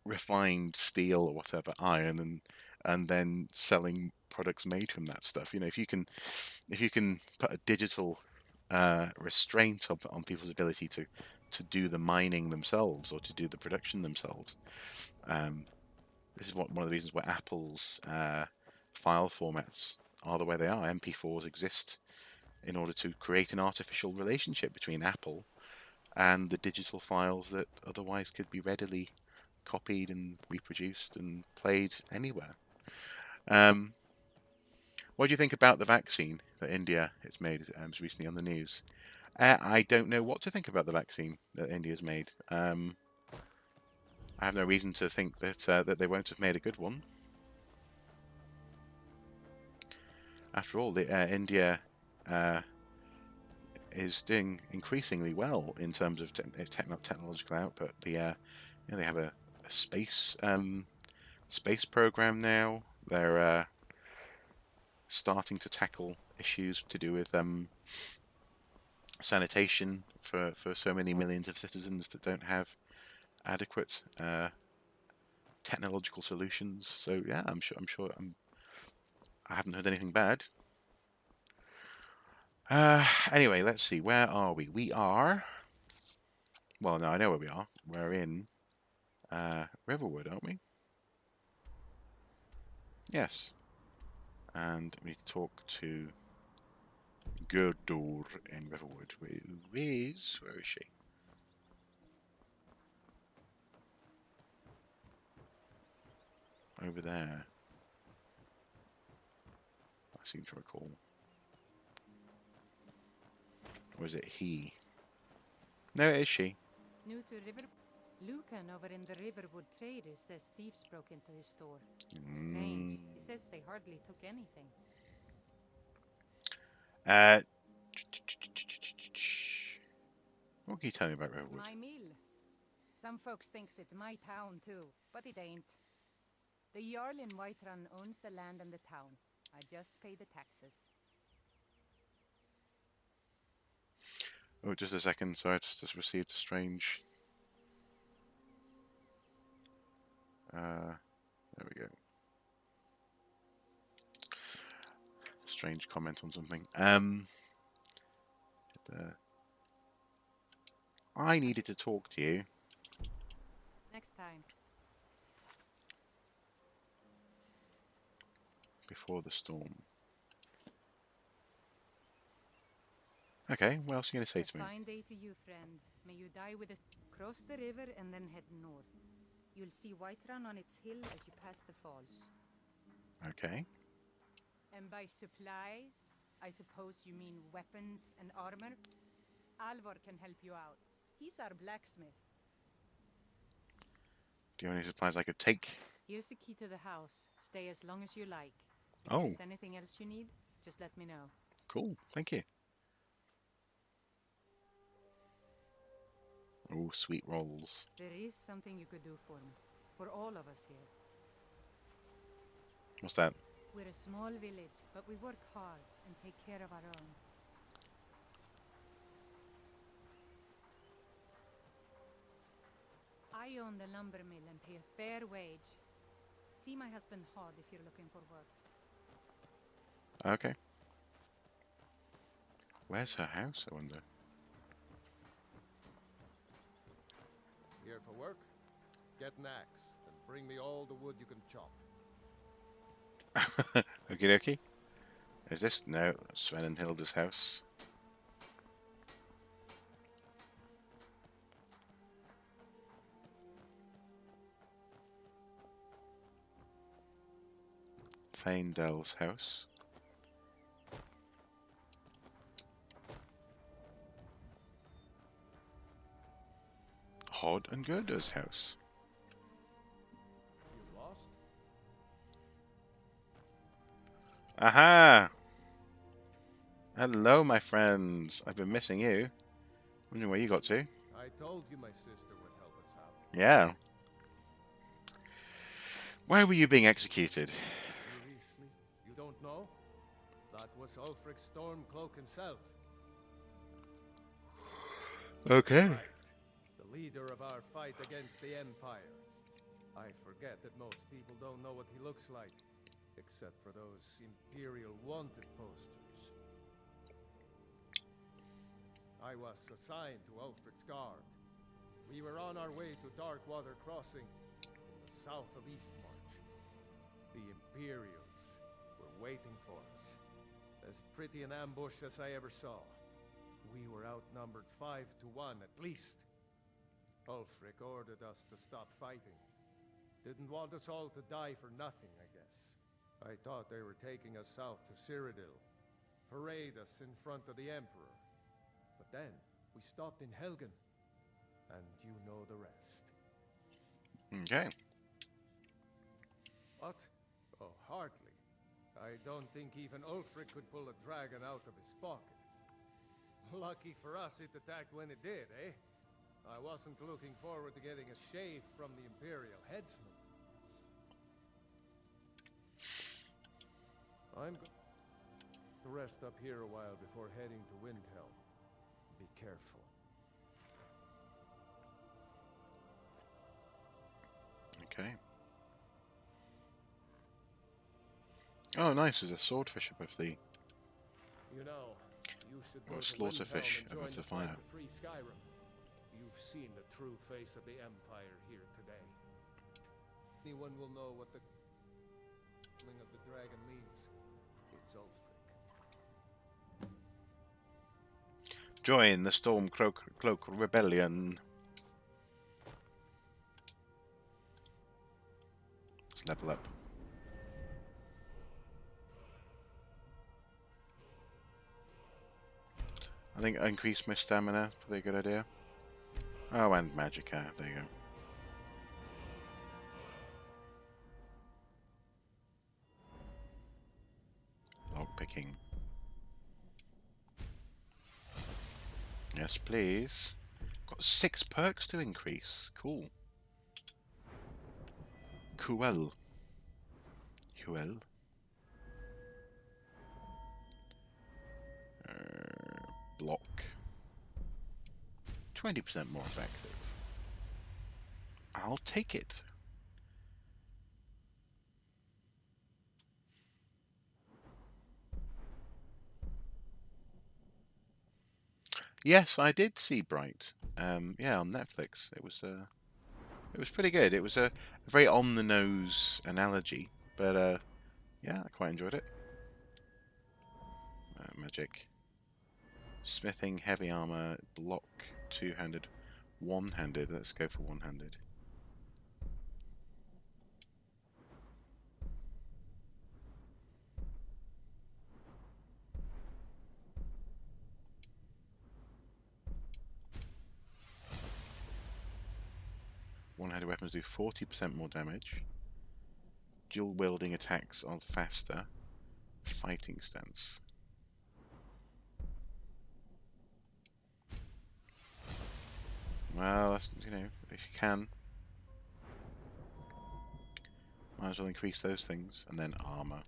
refined steel or whatever, iron, and then selling products made from that stuff. If you can put a digital restraint on people's ability to do the mining themselves or to do the production themselves. This is one of the reasons why Apple's file formats are the way they are. MP4s exist in order to create an artificial relationship between Apple and the digital files that otherwise could be readily copied and reproduced and played anywhere. What do you think about the vaccine that India has made recently on the news? I don't know what to think about the vaccine that India's made. I have no reason to think that they won't have made a good one. After all, India is doing increasingly well in terms of technological output. They have a space space program now. They're starting to tackle issues to do with sanitation for so many millions of citizens that don't have adequate technological solutions. So yeah, I haven't heard anything bad. Anyway, let's see. Where are we? We are. Well, no, I know where we are. We're in Riverwood, aren't we? Yes. And we talk to Gerdor in Riverwood. Where is she? Over there. I seem to recall. Or is it he? No, it is she. New to River. Lucan over in the Riverwood Trader says thieves broke into his store. Strange. He says they hardly took anything. What can you tell me about Riverwood? My mill. Some folks thinks it's my town too, but it ain't. The Jarl in Whiterun owns the land and the town. I just pay the taxes. Oh, just a second. Sorry, I just received a strange. There we go. Strange comment on something. I needed to talk to you. Next time. Before the storm. Okay, what else are you going to say A to me? fine day to you, friend. May you die with a... Cross the river and then head north. You'll see Whiterun on its hill as you pass the falls. Okay. And by supplies, I suppose you mean weapons and armor? Alvor can help you out. He's our blacksmith. Do you have any supplies I could take? Here's the key to the house. Stay as long as you like. If Oh. there's anything else you need, just let me know. Cool, thank you. Oh, sweet rolls. There is something you could do for me. For all of us here. What's that? We're a small village, but we work hard and take care of our own. I own the lumber mill and pay a fair wage. See my husband Hod if you're looking for work. Okay. Where's her house, I wonder? Here for work? Get an axe and bring me all the wood you can chop. Okie dokie. Is this? No, Sven and Hilda's house. Faendal's house. Hod and Gerda's house. You lost? Aha! Hello, my friends. I've been missing you. Wondering where you got to. I told you my sister would help us out. Yeah. Why were you being executed? Seriously? You don't know? That was Ulfric Stormcloak himself. Okay. Right. The leader of our fight against the Empire. I forget that most people don't know what he looks like. Except for those Imperial wanted posters. I was assigned to Ulfric's guard. We were on our way to Darkwater Crossing, in the south of Eastmarch. The Imperials were waiting for us. As pretty an ambush as I ever saw. We were outnumbered 5 to 1 at least. Ulfric ordered us to stop fighting. Didn't want us all to die for nothing, I guess. I thought they were taking us south to Cyrodiil, parade us in front of the Emperor. But then, we stopped in Helgen, and you know the rest. Okay. What? Oh, hardly. I don't think even Ulfric could pull a dragon out of his pocket. Lucky for us it attacked when it did, eh? I wasn't looking forward to getting a shave from the Imperial headsman. I'm going to rest up here a while before heading to Windhelm. Be careful. Okay. Oh, nice. There's a swordfish above the... You know, you should Or go a to slaughterfish Windhelm and above join the fight fire. to free Skyrim. You've seen the true face of the Empire here today. Anyone will know what the killing of the dragon means. It's Ulfric. Join the Stormcloak Rebellion. Let's level up. I think I increase my stamina. Probably a good idea. Oh, and Magicka. There you go. Lockpicking. Yes, please. Got 6 perks to increase. Cool. Cool. Cool. Block. 20% more effective. I'll take it. Yes, I did see Bright. Yeah, on Netflix. It was pretty good. It was a very on the nose analogy, but yeah, I quite enjoyed it. Magic, smithing, heavy armor, block, two-handed, one-handed. Let's go for one-handed. One-handed weapons do 40% more damage. Dual wielding attacks are faster. Fighting stance. Well, that's, you know, if you can, might as well increase those things. And then armor.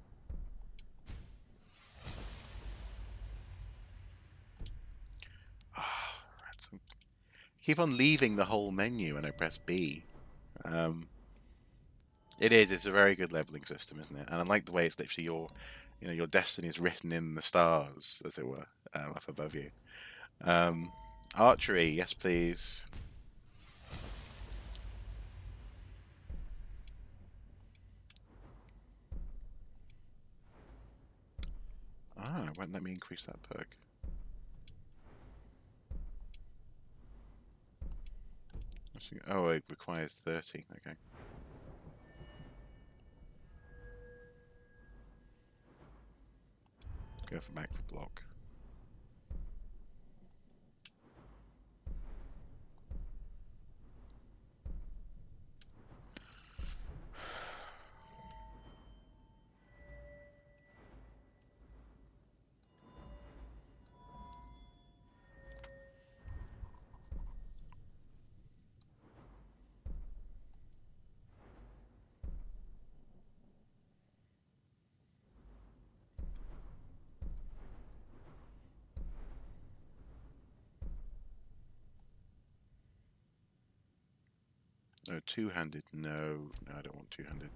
Keep on leaving the whole menu when I press B. It's a very good leveling system, isn't it? And I like the way it's literally your destiny is written in the stars, as it were, up above you. Archery, yes please. Ah, it won't let me increase that perk. Oh, it requires 30, okay. Go for back for block. Oh, two-handed. No, I don't want two-handed.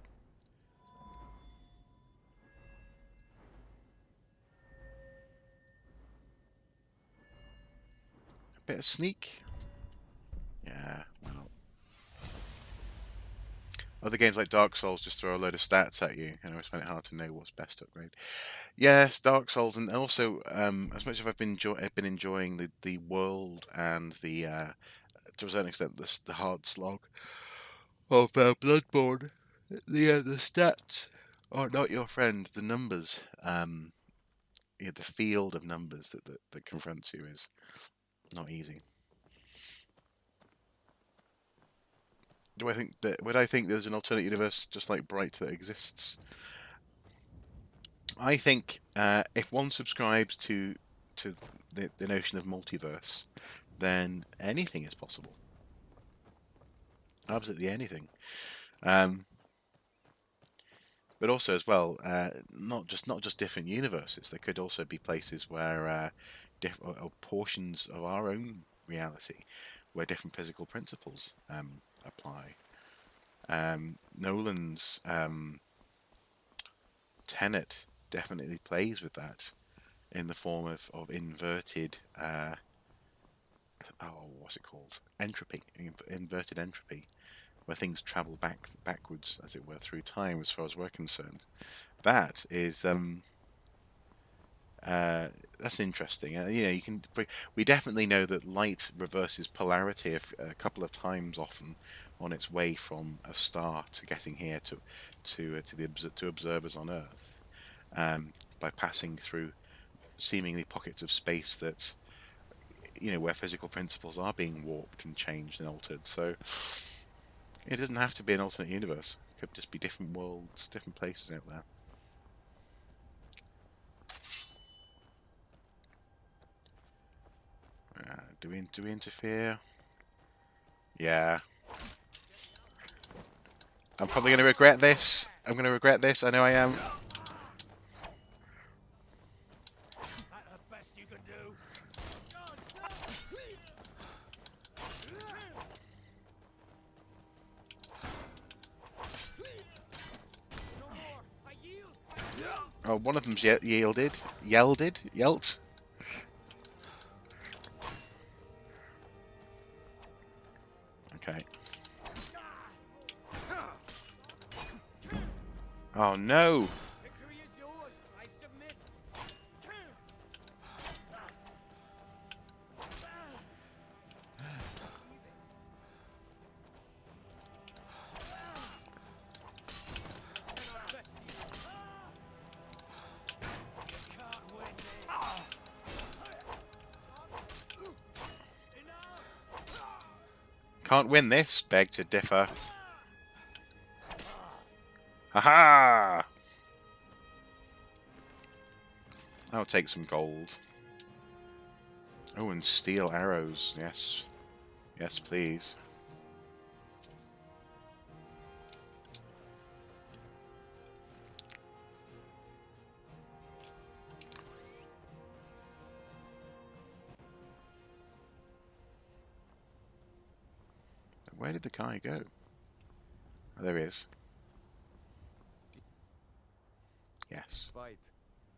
A bit of sneak. Yeah, why not? Other games like Dark Souls just throw a load of stats at you, and I always find it hard to know what's best to upgrade. Yes, Dark Souls, and also as much as I've been enjoying the world and the to a certain extent the hard slog of Bloodborne, the stats are not your friend. The numbers, yeah, the field of numbers that confronts you is not easy. Would I think there's an alternate universe just like Bright that exists? I think if one subscribes to the notion of multiverse, then anything is possible. Absolutely anything. But also as well, not just different universes. There could also be places where or portions of our own reality where different physical principles apply. Nolan's Tenet definitely plays with that in the form of inverted what's it called? Entropy, inverted entropy, where things travel backwards, as it were, through time. As far as we're concerned, that is that's interesting. You can. We definitely know that light reverses polarity a couple of times, often on its way from a star to getting here to observers on Earth, by passing through seemingly pockets of space that where physical principles are being warped and changed and altered. So it doesn't have to be an alternate universe. It could just be different worlds, different places out there. Do we interfere? Yeah. I'm probably going to regret this. I'm going to regret this. I know I am. Oh, one of them's yielded. Yelt. Okay. Oh no! Victory is yours. I submit. Can't win this. Beg to differ. Haha! I'll take some gold. Oh, and steel arrows. Yes. Yes, please. Where did the guy go? Oh, there he is. Yes. Fight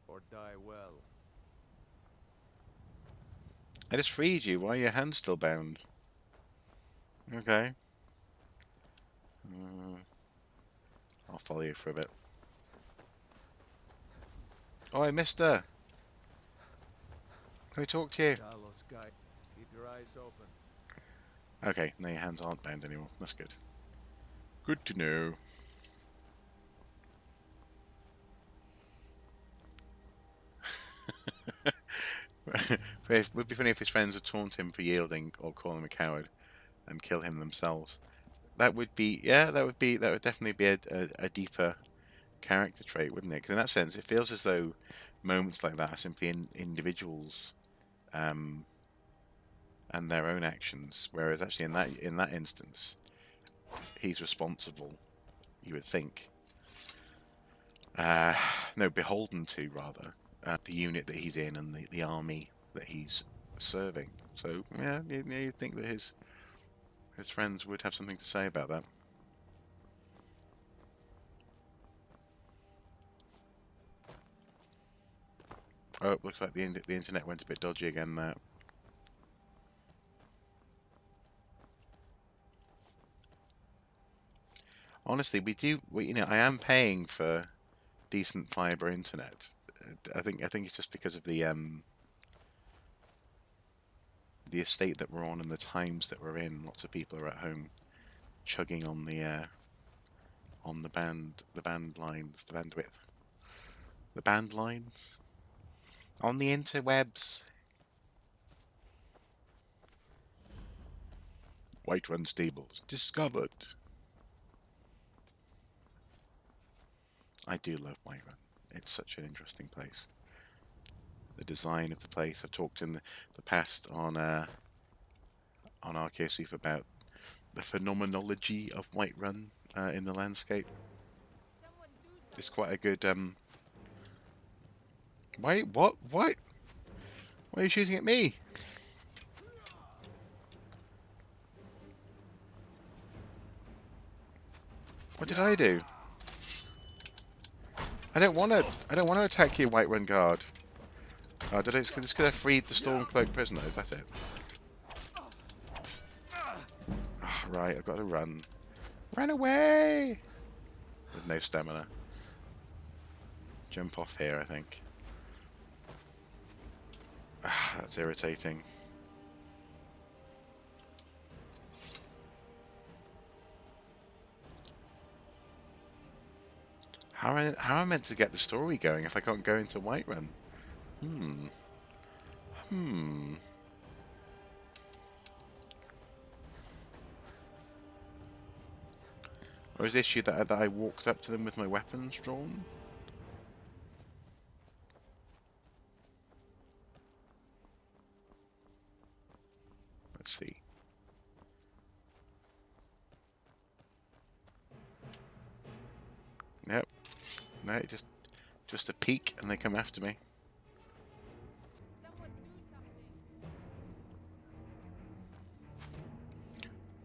or die well. I just freed you. Why are your hands still bound? Okay. I'll follow you for a bit. Oh, I missed her. Let me talk to you. Talos guide. Keep your eyes open. Okay, now your hands aren't bound anymore. That's good. Good to know. It would be funny if his friends would taunt him for yielding or call him a coward and kill him themselves. That would be, yeah, that would definitely be a deeper character trait, wouldn't it? Because in that sense, it feels as though moments like that are simply individuals and their own actions, whereas actually in that instance, he's responsible. You would think. No, beholden to rather the unit that he's in and the army that he's serving. So yeah, you'd think that his friends would have something to say about that. Oh, it looks like the internet went a bit dodgy again now. Honestly, you know, I am paying for decent fiber internet. I think it's just because of the estate that we're on and the times that we're in. Lots of people are at home chugging on the band lines, the bandwidth, the band lines on the interwebs. Whiterun stables discovered. I do love Whiterun. It's such an interesting place. The design of the place. I've talked in the past on RKC about the phenomenology of Whiterun in the landscape. It's quite a good. Wait, what? What? Why are you shooting at me? What did I do? I don't want to. I don't want to attack you, Whiterun guard. Oh, did I? It's because I freed the Stormcloak prisoners. That's it. Oh, right, I've got to run. Run away! With no stamina. Jump off here, I think. Ah, that's irritating. How am I meant to get the story going if I can't go into Whiterun? Or is the issue that I walked up to them with my weapons drawn? Let's see. Yep. No, just a peek and they come after me.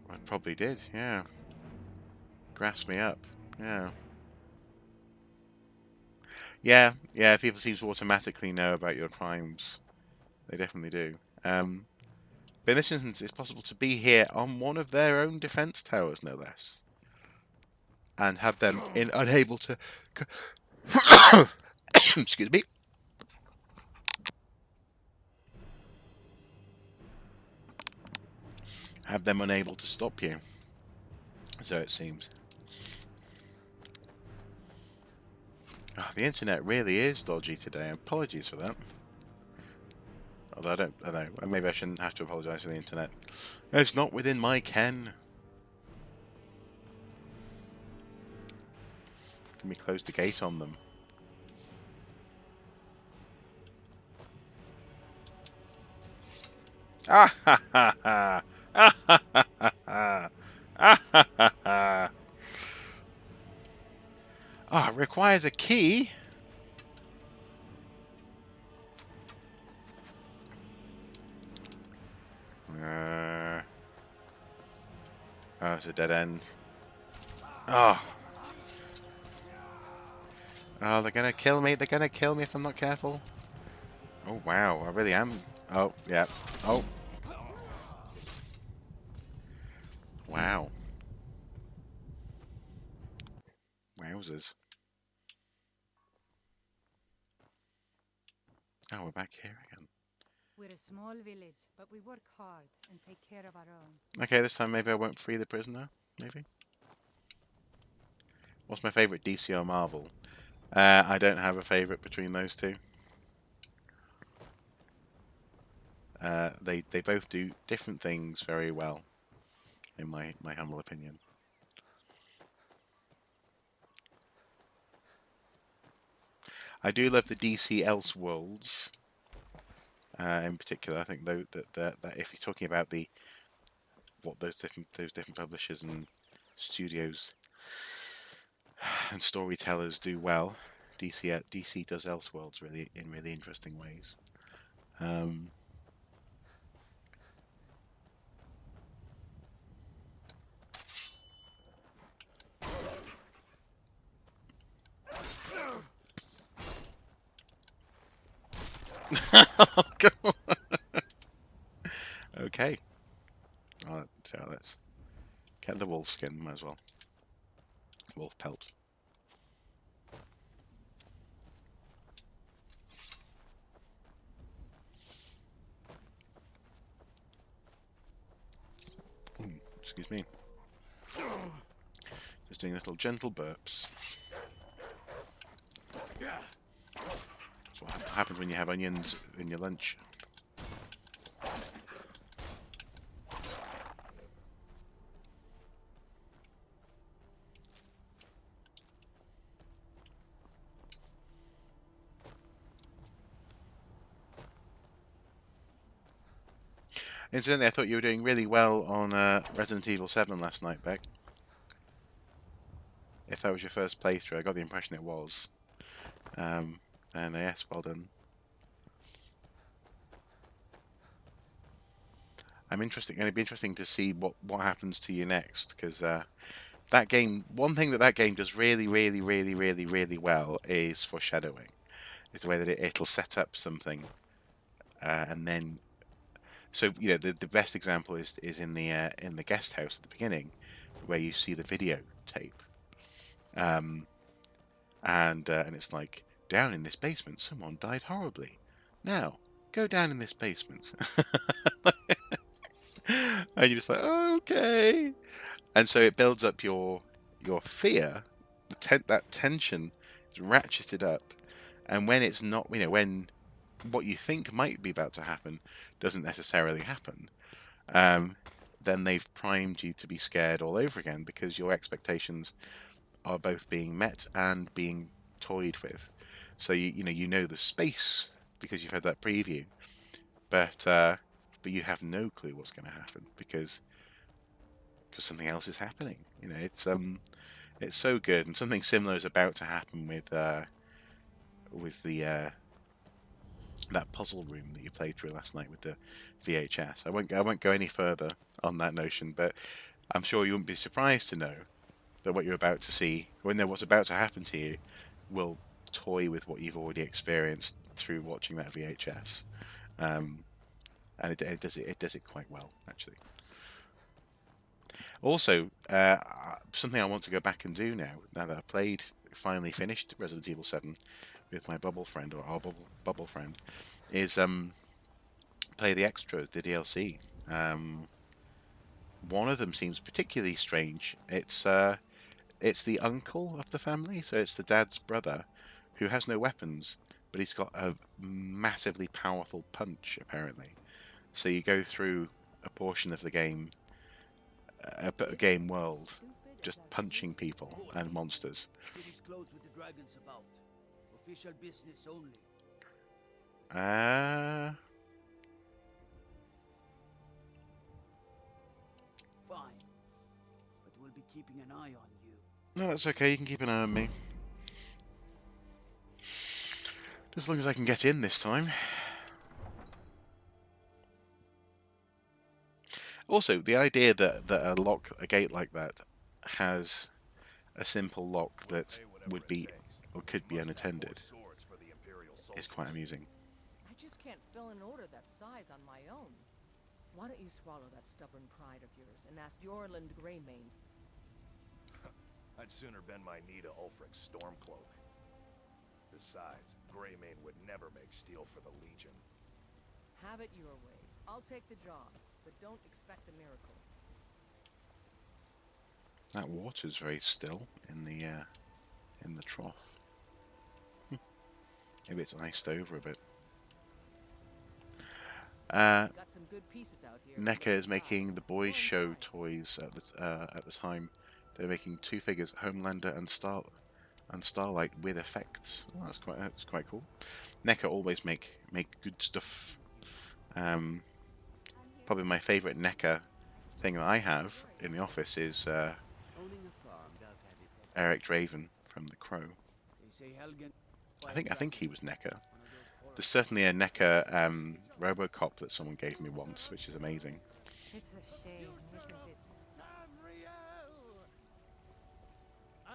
I probably did, yeah. Grass me up, yeah. Yeah, people seem to automatically know about your crimes. They definitely do. But in this instance, it's possible to be here on one of their own defense towers, no less, and have them unable to. Excuse me. Have them unable to stop you. So it seems. Oh, the internet really is dodgy today. Apologies for that. Although I don't know. Maybe I shouldn't have to apologise for the internet. It's not within my ken. Can we close the gate on them? Ah ha ha ha! Ah ha ha ha ha! Ah ha ha ha! Ah, it requires a key. Oh, it's a dead end. Oh. Oh, they're gonna kill me. They're gonna kill me if I'm not careful. Oh, wow. I really am. Oh, yeah. Oh. Wow. Wowzers. Oh, we're back here again. We're a small village, but we work hard and take care of our own. Okay, this time maybe I won't free the prisoner. Maybe. What's my favourite, DC or Marvel? I don't have a favourite between those two. They both do different things very well, in my humble opinion. I do love the DC Elseworlds, in particular. I think though that if you're talking about what those different publishers and studios and storytellers do well, DC does Elseworlds in really interesting ways. Okay. So let's get the wolf skin, might as well. Wolf pelt. Excuse me. Just doing little gentle burps. That's what happens when you have onions in your lunch. Incidentally, I thought you were doing really well on Resident Evil 7 last night, Beck. If that was your first playthrough, I got the impression it was. And yes, well done. It'd be interesting to see what happens to you next, because that game. One thing that game does really well is foreshadowing. Is the way that it'll set up something, and then. So the best example is in the guest house at the beginning, where you see the videotape, and it's like, down in this basement someone died horribly. Now go down in this basement, and you're just like, okay, and so it builds up your fear, that tension is ratcheted up, and when it's not, when what you think might be about to happen doesn't necessarily happen, then they've primed you to be scared all over again, because your expectations are both being met and being toyed with. So you know the space because you've had that preview, but you have no clue what's going to happen because something else is happening. It's so good, and something similar is about to happen with the that puzzle room that you played through last night with the VHS. I won't go any further on that notion, but I'm sure you wouldn't be surprised to know that what you're about to see, what's about to happen to you, will toy with what you've already experienced through watching that VHS, and it does it quite well actually. Also, something I want to go back and do now that I've finally finished Resident Evil 7 with my bubble friend, or our bubble friend, is play the extras, the DLC. One of them seems particularly strange. It's the uncle of the family, so it's the dad's brother, who has no weapons, but he's got a massively powerful punch, apparently. So you go through a portion of the game, a game world, just punching people and monsters. City's closed with the dragons about. Official business only. Fine. But we'll be keeping an eye on you. No, that's okay. You can keep an eye on me. As long as I can get in this time. Also, the idea that a gate like that has a simple lock that would be or could be unattended is quite amusing. I just can't fill an order that size on my own. Why don't you swallow that stubborn pride of yours and ask Yorland Greymane? I'd sooner bend my knee to Ulfric's Stormcloak. Besides, Greymane would never make steel for the Legion. Have it your way. I'll take the job, but don't expect a miracle. That water's very still in the trough. Maybe it's iced over a bit. Got some good pieces out here. NECA is making the Boys Show toys at the time. They're making two figures, Homelander and Starlight, with effects. Oh, that's quite cool. NECA always make good stuff. Probably my favourite NECA thing that I have in the office is Eric Draven from The Crow. I think he was NECA. There's certainly a NECA Robocop that someone gave me once, which is amazing. It's a shame, isn't it? Tamriel!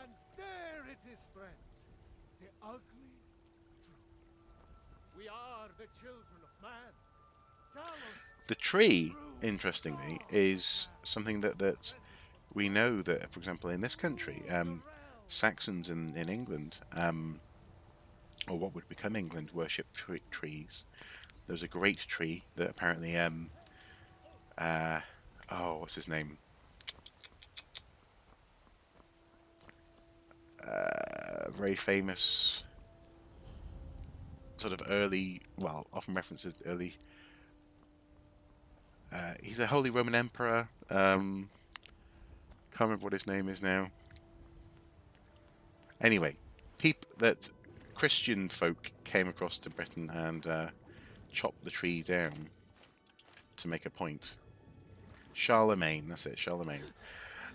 And there it is, friends. The ugly truth. We are the children of man. Tell us. The tree, interestingly, is something that we know that, for example, in this country, Saxons in England, or what would become England, worship trees. There's a great tree that apparently, what's his name? Very famous, sort of early, well, often references early. He's a Holy Roman Emperor. Can't remember what his name is now. Anyway, Christian folk came across to Britain and chopped the tree down to make a point. Charlemagne, that's it, Charlemagne.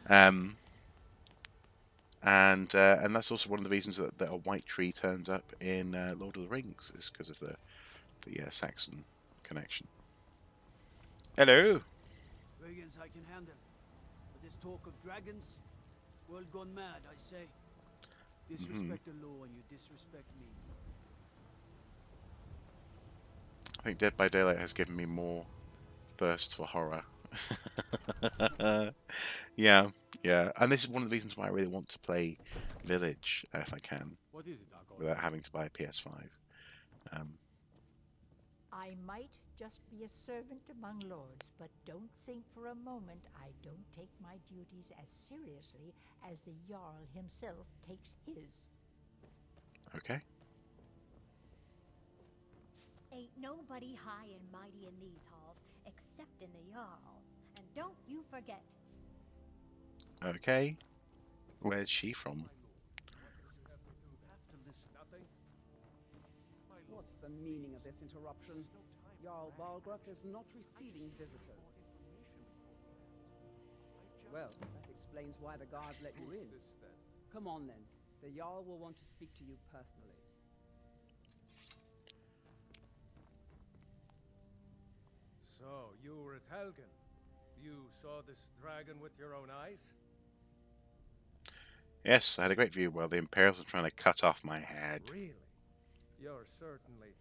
And that's also one of the reasons that a white tree turns up in Lord of the Rings, is because of the Saxon connection. Hello. Dragons I can handle. But this talk of dragons, world gone mad, I say. Disrespect the law and you disrespect me. I think Dead by Daylight has given me more thirst for horror. Yeah. And this is one of the reasons why I really want to play Village, if I can, What is it, Darko? without having to buy a PS5. I might just be a servant among lords, but don't think for a moment I don't take my duties as seriously as the Jarl himself takes his. Okay. Ain't nobody high and mighty in these halls, except in the Jarl. And don't you forget. Okay. Where's she from? What's the meaning of this interruption? Jarl Balgruck is not receiving visitors. Well, that explains why the guards let you in. Come on then. The Jarl will want to speak to you personally. So, you were at Helgen. You saw this dragon with your own eyes? Yes, I had a great view while the Imperials were trying to cut off my head. Really? You're certainly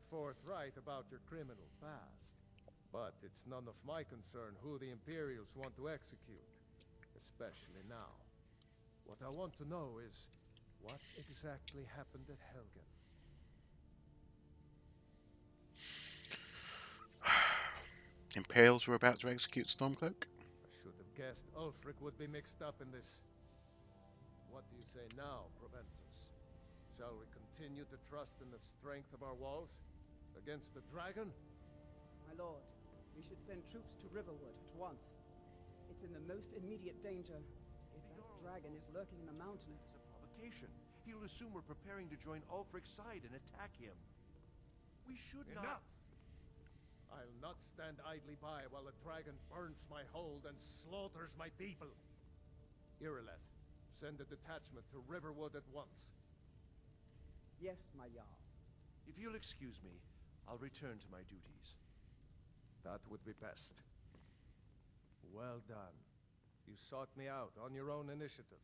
forthright about your criminal past. But it's none of my concern who the Imperials want to execute. Especially now. What I want to know is, what exactly happened at Helgen? Imperials were about to execute Stormcloak? I should have guessed Ulfric would be mixed up in this. What do you say now, Proventus? Shall we continue to trust in the strength of our walls? Against the dragon? My lord, we should send troops to Riverwood at once. It's in the most immediate danger. If that dragon is lurking in the mountains... It's a provocation. He'll assume we're preparing to join Ulfric's side and attack him. We should Enough! I'll not stand idly by while the dragon burns my hold and slaughters my people. Irileth, send a detachment to Riverwood at once. Yes, my Jarl. If you'll excuse me, I'll return to my duties. That would be best. Well done. You sought me out on your own initiative.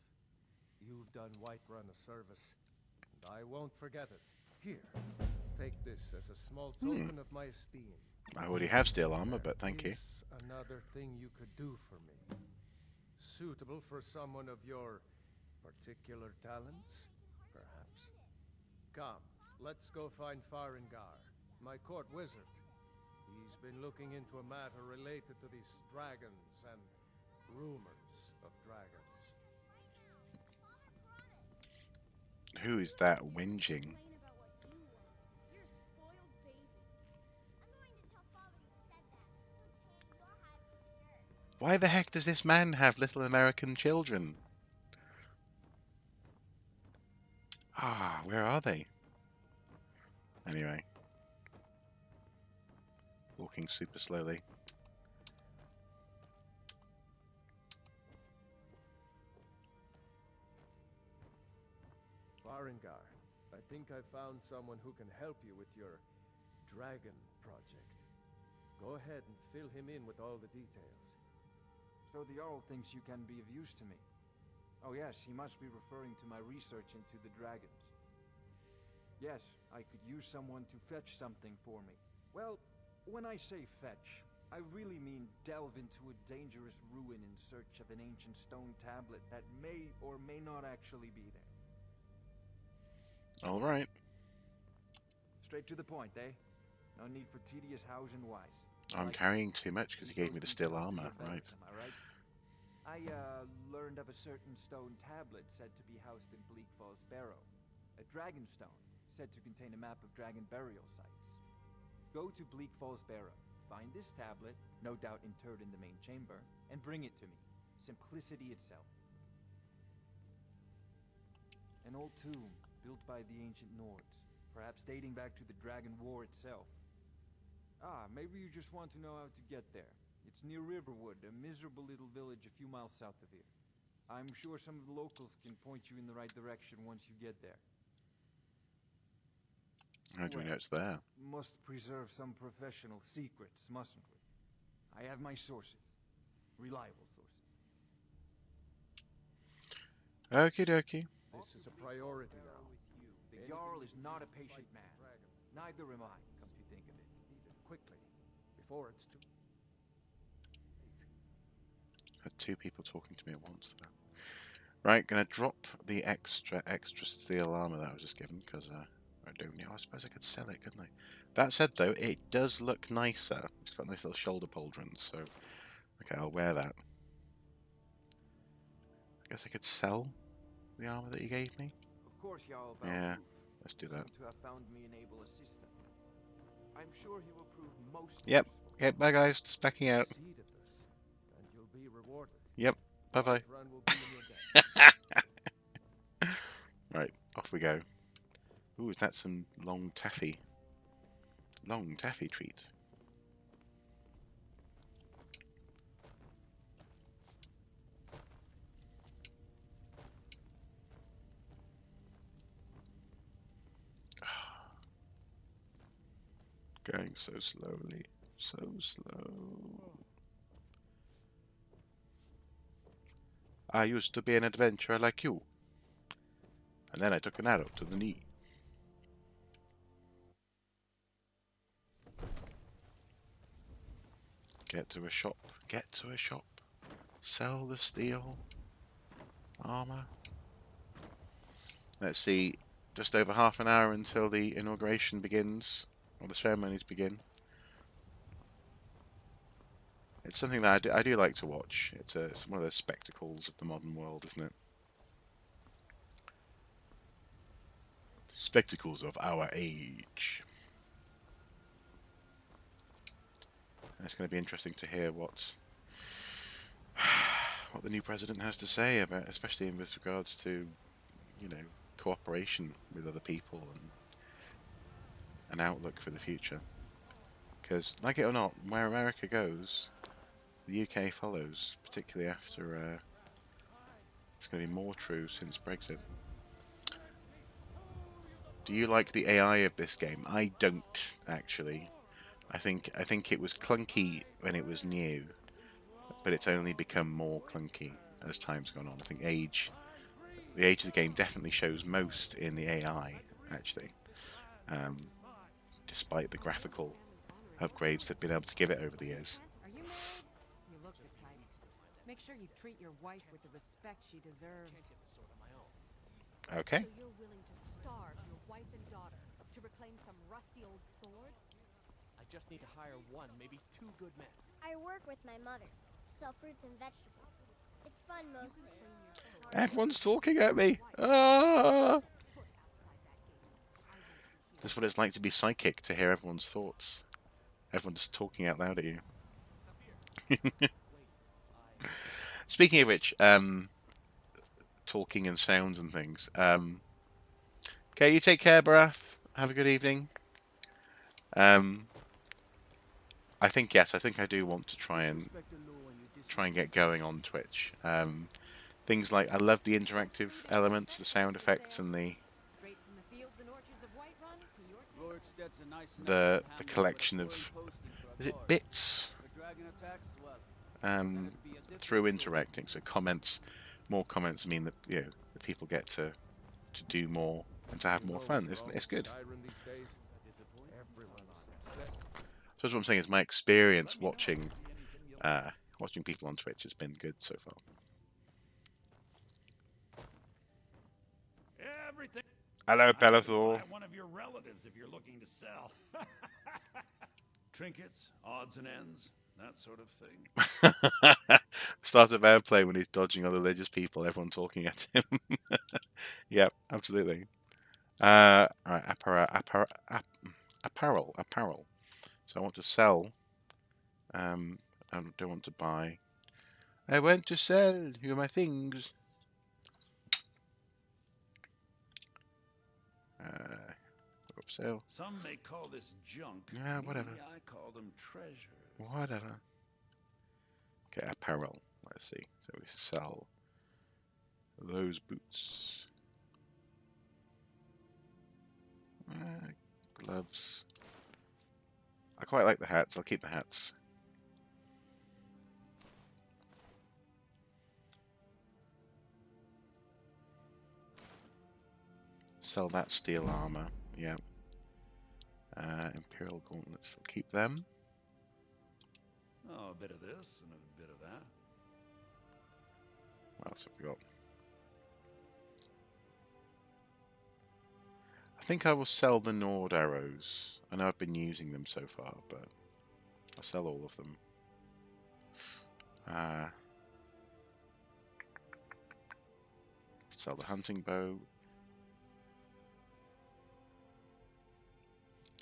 You've done Whiterun a service, and I won't forget it. Here, take this as a small token of my esteem. I already have steel armor, but thank you. Another thing you could do for me. Suitable for someone of your particular talents, perhaps. Come, let's go find Farengar, my court wizard. He's been looking into a matter related to these dragons and rumors of dragons. Who is that whinging? Why the heck does this man have little American children? Ah, where are they? Anyway. Walking super slowly. Farengar, I think I found someone who can help you with your dragon project. Go ahead and fill him in with all the details. So the Jarl thinks you can be of use to me. Oh yes, he must be referring to my research into the dragons. Yes, I could use someone to fetch something for me. Well, when I say fetch, I really mean delve into a dangerous ruin in search of an ancient stone tablet that may or may not actually be there. Alright. Straight to the point, eh? No need for tedious hows and whys. I'm carrying too much because he gave me the steel armor, right. Am I right? I learned of a certain stone tablet said to be housed in Bleak Falls Barrow. A dragon stone, said to contain a map of dragon burial sites. Go to Bleak Falls Barrow, find this tablet, no doubt interred in the main chamber, and bring it to me. Simplicity itself. An old tomb, built by the ancient Nords, perhaps dating back to the Dragon War itself. Ah, maybe you just want to know how to get there. It's near Riverwood, a miserable little village a few miles south of here. I'm sure some of the locals can point you in the right direction once you get there. How do we know it's there? Must preserve some professional secrets, mustn't we? I have my sources. Reliable sources. Okie dokie. This is a priority now. The Jarl is not a patient man. Neither am I, come to think of it. Quickly, before it's too... Had two people talking to me at once there. Right, gonna drop the extra steel armor that I was just given, because I don't know, I suppose I could sell it, couldn't I? That said though, it does look nicer. It's got nice little shoulder pauldrons, so okay, I'll wear that. I guess I could sell the armor that you gave me? Of course, Jarl. Yeah, let's do that. To have found me an able assistant. I'm sure he will prove most Yep. Okay, bye guys, just backing out. Succeed at this, and you'll be rewarded. Yep, bye bye. Run will be in your debt. Right, off we go. Ooh, is that some long taffy? Long taffy treat. Going so slowly, so slow. I used to be an adventurer like you. And then I took an arrow to the knee. Get to a shop. Get to a shop. Sell the steel armor. Let's see. Just over half an hour until the inauguration begins. Or the ceremonies begin. It's something that I do like to watch. It's one of those spectacles of the modern world, isn't it? Spectacles of our age. And it's going to be interesting to hear what the new president has to say about, especially with regards to, you know, cooperation with other people and an outlook for the future. Because, like it or not, where America goes, the UK follows, particularly after it's going to be more true since Brexit. Do you like the AI of this game? I don't, actually. I think it was clunky when it was new, but it's only become more clunky as time's gone on. I think the age of the game definitely shows most in the AI, actually, despite the graphical upgrades they've been able to give it over the years. Are you married? You look the type. Make sure you treat your wife with the respect she deserves. Okay. So you're willing to starve your wife and daughter to reclaim some rusty old sword? I just need to hire one, maybe two good men. I work with my mother, sell fruits and vegetables. It's fun most days. Everyone's talking at me. Ah! That's what it's like to be psychic, to hear everyone's thoughts. Everyone's talking out loud at you. Speaking of which, talking and sounds and things. Okay, you take care, Barath. Have a good evening. I think yes. I think I do want to try and get going on Twitch. Things like I love the interactive elements, the sound effects, and the collection of, is it bits? Through interacting, so comments, more comments mean that, you know, the people get to do more and to have more fun. It's good. So that's what I'm saying is my experience watching people on Twitch has been good so far. Everything. Hello, Bellathor. One of your relatives if you're looking to sell. Trinkets, odds and ends, that sort of thing. Start of airplay when he's dodging other religious people, everyone talking at him. Yeah, absolutely. Alright, apparel. So I want to sell. I don't want to buy. I want to sell you my things. Sale. Some may call this junk. Yeah, whatever. I call them treasures. Whatever. Okay, apparel. Let's see. So we sell those boots. Gloves. I quite like the hats. I'll keep the hats. Sell that steel armor. Yeah. Imperial gauntlets. I'll keep them. Oh, a bit of this and a bit of that. What else have we got? I think I will sell the Nord arrows. I know I've been using them so far, but I'll sell all of them. Sell the hunting bow.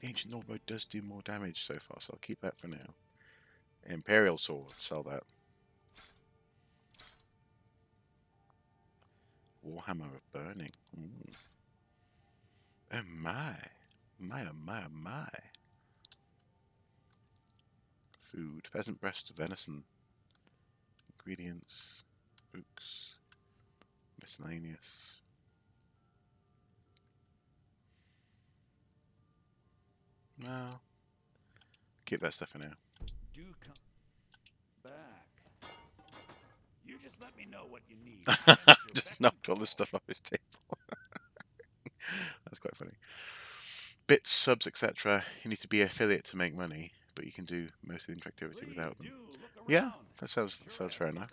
The ancient Nord bow does do more damage so far, so I'll keep that for now. Imperial sword, sell that. Warhammer of burning. Ooh. Oh my. Oh my. Food. Pheasant breast, venison. Ingredients. Books. Miscellaneous. No. Keep that stuff for now. Do come back. You just let me know what you need. Just knocked all the stuff off his table. quite funny. Bits, subs, etc. You need to be affiliate to make money, but you can do most of the interactivity without them. Yeah, that sounds fair enough.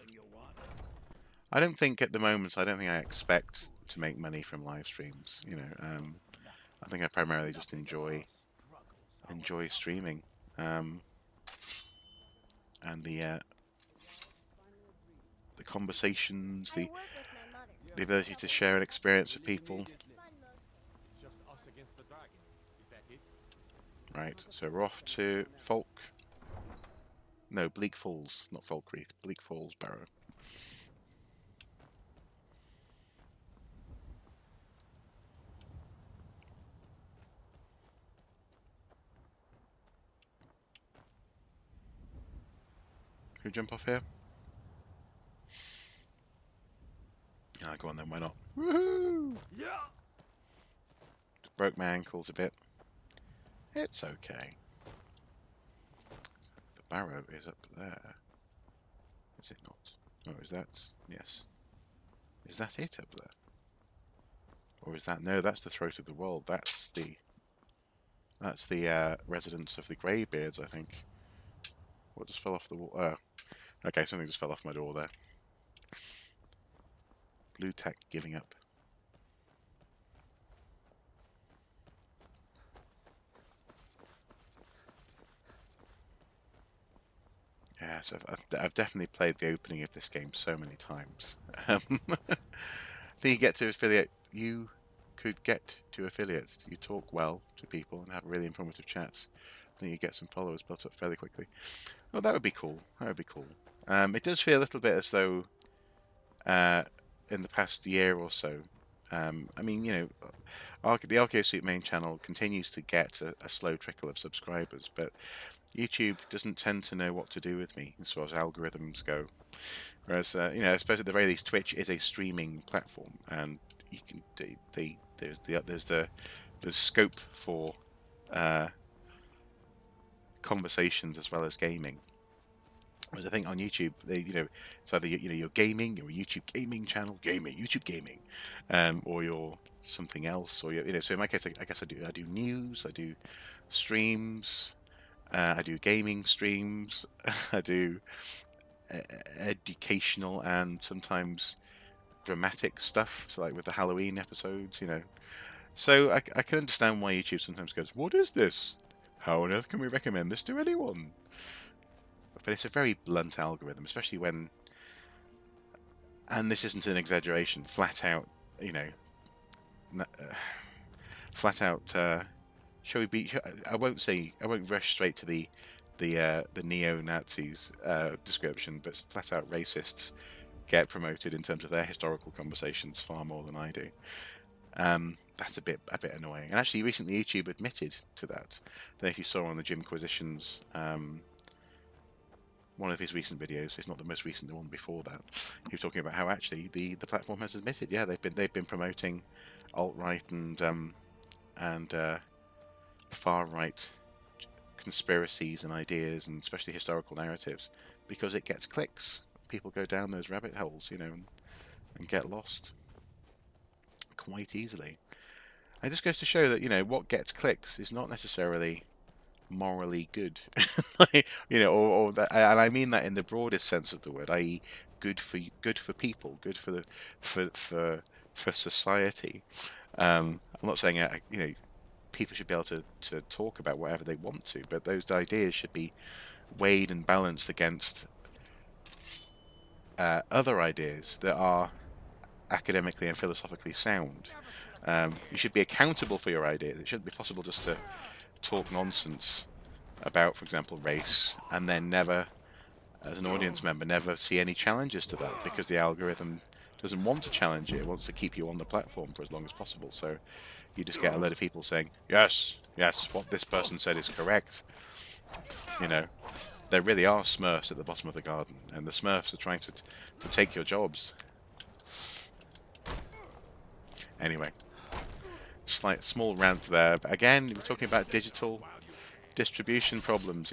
I don't think at the moment, I expect to make money from live streams. You know, I think I primarily just enjoy streaming, and the conversations, the ability to share an experience with people. Just us against the dragon. Is that it? Right, so we're off to Bleak Falls, not Falkreath, Bleak Falls Barrow. Can we jump off here? Ah, go on then, why not? Woohoo! Yeah. Broke my ankles a bit. It's okay. The barrow is up there. Is it not? Oh, is that? Yes. Is that it up there? Or is that? No, that's the throat of the world. That's the residence of the Greybeards, I think. What just fell off the wall? Okay, something just fell off my door there. Blue tack giving up. Yeah, so I've definitely played the opening of this game so many times. Then you get to affiliate. You could get to affiliates. You talk well to people and have really informative chats. Then you get some followers built up fairly quickly. Well, that would be cool. That would be cool. It does feel a little bit as though in the past year or so, I mean, you know, the Arcade Suite main channel continues to get a slow trickle of subscribers, but YouTube doesn't tend to know what to do with me as far as algorithms go. Whereas, you know, I suppose at the very least, Twitch is a streaming platform, and you can there's scope for conversations as well as gaming. Whereas I think on YouTube, it's either you're gaming, you're a YouTube gaming channel, YouTube gaming, or you're something else, or so in my case, I guess I do news, I do streams, I do gaming streams, I do educational and sometimes dramatic stuff, so like with the Halloween episodes, So I can understand why YouTube sometimes goes, "What is this? How on earth can we recommend this to anyone?" But it's a very blunt algorithm, especially when, and this isn't an exaggeration, flat out, shall we be? I won't rush straight to the neo-Nazis description, but flat out racists get promoted in terms of their historical conversations far more than I do. That's a bit annoying. And actually, recently YouTube admitted to that. I don't know if you saw on the Jimquisitions, one of his recent videos. It's not the most recent, the one before that. He was talking about how actually the platform has admitted, yeah, they've been promoting alt-right and far-right conspiracies and ideas, and especially historical narratives, because it gets clicks. People go down those rabbit holes, and get lost quite easily. It just goes to show that what gets clicks is not necessarily morally good, or that, and I mean that in the broadest sense of the word, i.e., good for people, good for society. I'm not saying people should be able to talk about whatever they want to, but those ideas should be weighed and balanced against other ideas that are academically and philosophically sound. You should be accountable for your ideas. It shouldn't be possible just to talk nonsense about, for example, race, and then never, as an audience member, never see any challenges to that, because the algorithm doesn't want to challenge it. It wants to keep you on the platform for as long as possible. So you just get a load of people saying, yes, what this person said is correct. There really are Smurfs at the bottom of the garden, and the Smurfs are trying to take your jobs. Anyway, small rant there, but again, we're talking about digital distribution problems,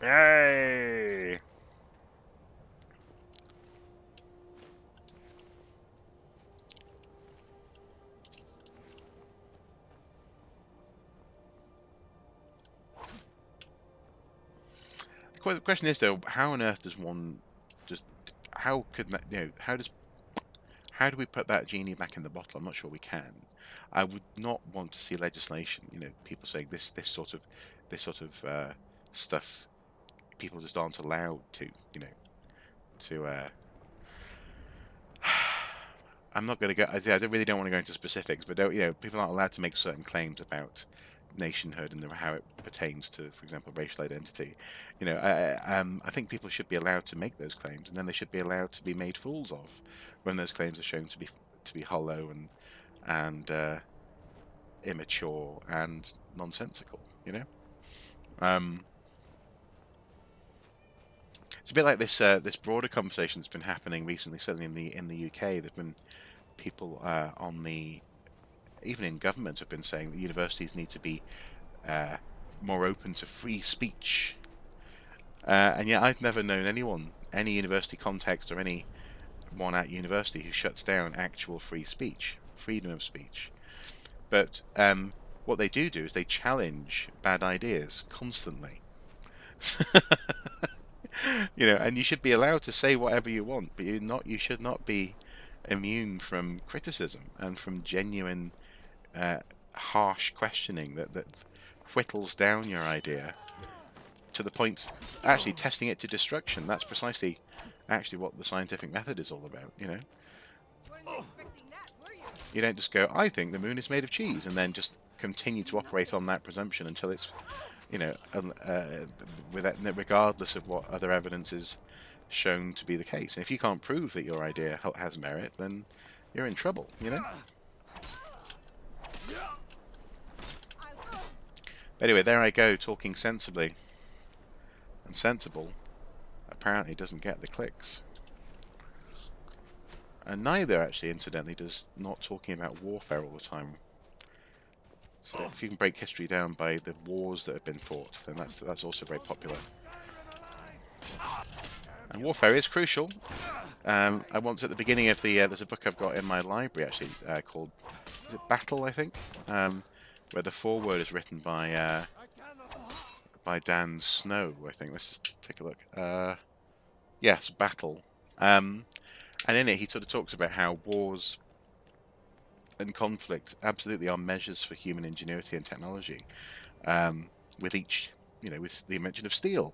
Yay! the question is though, how on earth does one just how could that how do we put that genie back in the bottle? I'm not sure we can. I would not want to see legislation. People saying this sort of stuff. People just aren't allowed to. To I'm not going to go. I really don't want to go into specifics, but people aren't allowed to make certain claims about nationhood and how it pertains to, for example, racial identity. I think people should be allowed to make those claims, and then they should be allowed to be made fools of when those claims are shown to be hollow and immature and nonsensical. It's a bit like this broader conversation that's been happening recently, certainly in the UK. There's been people even in government have been saying that universities need to be more open to free speech. And yet I've never known any university context or anyone at university who shuts down actual free speech, freedom of speech. But what they do is they challenge bad ideas constantly. And you should be allowed to say whatever you want, but you should not be immune from criticism and from genuine harsh questioning that whittles down your idea to the point actually testing it to destruction. That's precisely actually what the scientific method is all about. You don't just go, I think the moon is made of cheese, and then just continue to operate on that presumption until it's regardless of what other evidence is shown to be the case. And if you can't prove that your idea has merit, then you're in trouble. Anyway, there I go, talking sensibly. And sensible apparently doesn't get the clicks. And neither, actually, incidentally, does not talking about warfare all the time. So if you can break history down by the wars that have been fought, then that's also very popular. And warfare is crucial. I once at the beginning of there's a book I've got in my library actually called, is it Battle, I think, where the foreword is written by Dan Snow, I think. Let's just take a look. Yes, Battle. And in it he sort of talks about how wars and conflict absolutely are measures for human ingenuity and technology. With each, with the invention of steel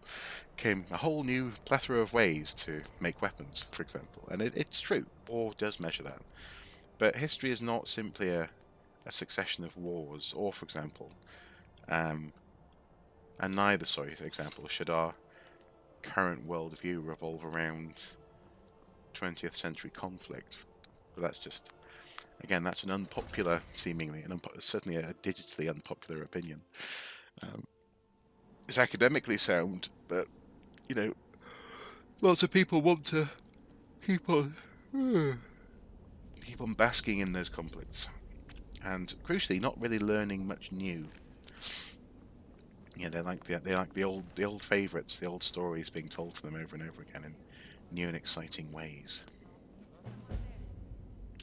came a whole new plethora of ways to make weapons, for example. And it's true, war does measure that. But history is not simply a succession of wars, or, for example, and neither, for example, should our current worldview revolve around 20th century conflict. But that's just, again, that's an unpopular, seemingly, certainly a digitally unpopular opinion. It's academically sound, but, lots of people want to keep on basking in those conflicts. And, crucially, not really learning much new. They like the old favourites, the old stories being told to them over and over again in new and exciting ways.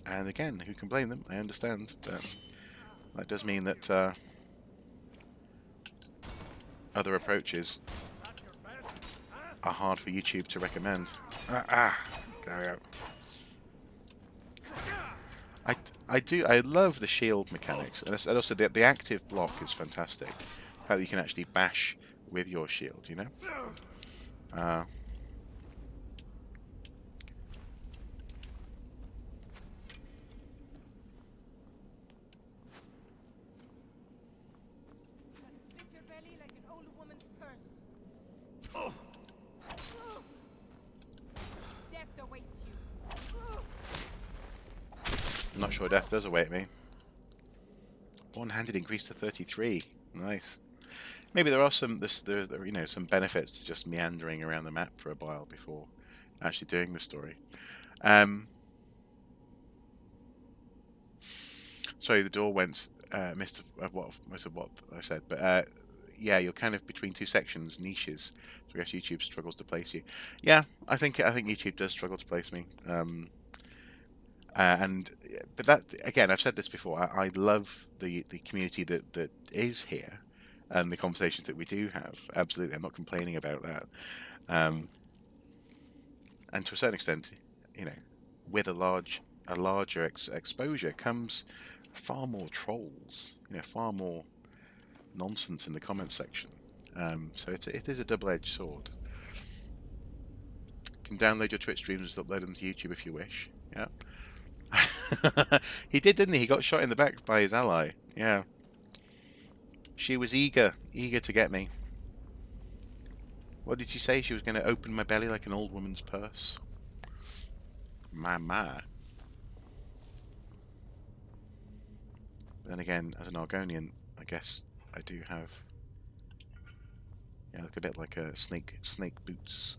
And again, who can blame them? I understand, but that does mean that other approaches are hard for YouTube to recommend. There we go. I love the shield mechanics, and also the active block is fantastic. How you can actually bash with your shield, I'm not sure death does await me. One-handed increase to 33. Nice. Maybe there are some some benefits to just meandering around the map for a while before actually doing the story. Sorry, the door went most of what I said, but yeah, you're kind of between two sections, niches. So I guess YouTube struggles to place you. Yeah, I think YouTube does struggle to place me. But that, again, I've said this before. I love the community that is here, and the conversations that we do have. Absolutely, I'm not complaining about that. And to a certain extent, you know, with a larger exposure comes far more trolls. You know, far more nonsense in the comments section. So it is a double-edged sword. You can download your Twitch streams and upload them to YouTube if you wish. Yeah. He did, didn't he? He got shot in the back by his ally. Yeah. She was eager to get me. What did she say? She was going to open my belly like an old woman's purse. My. Then again, as an Argonian, I guess I do have, yeah, look a bit like a snakeskin boots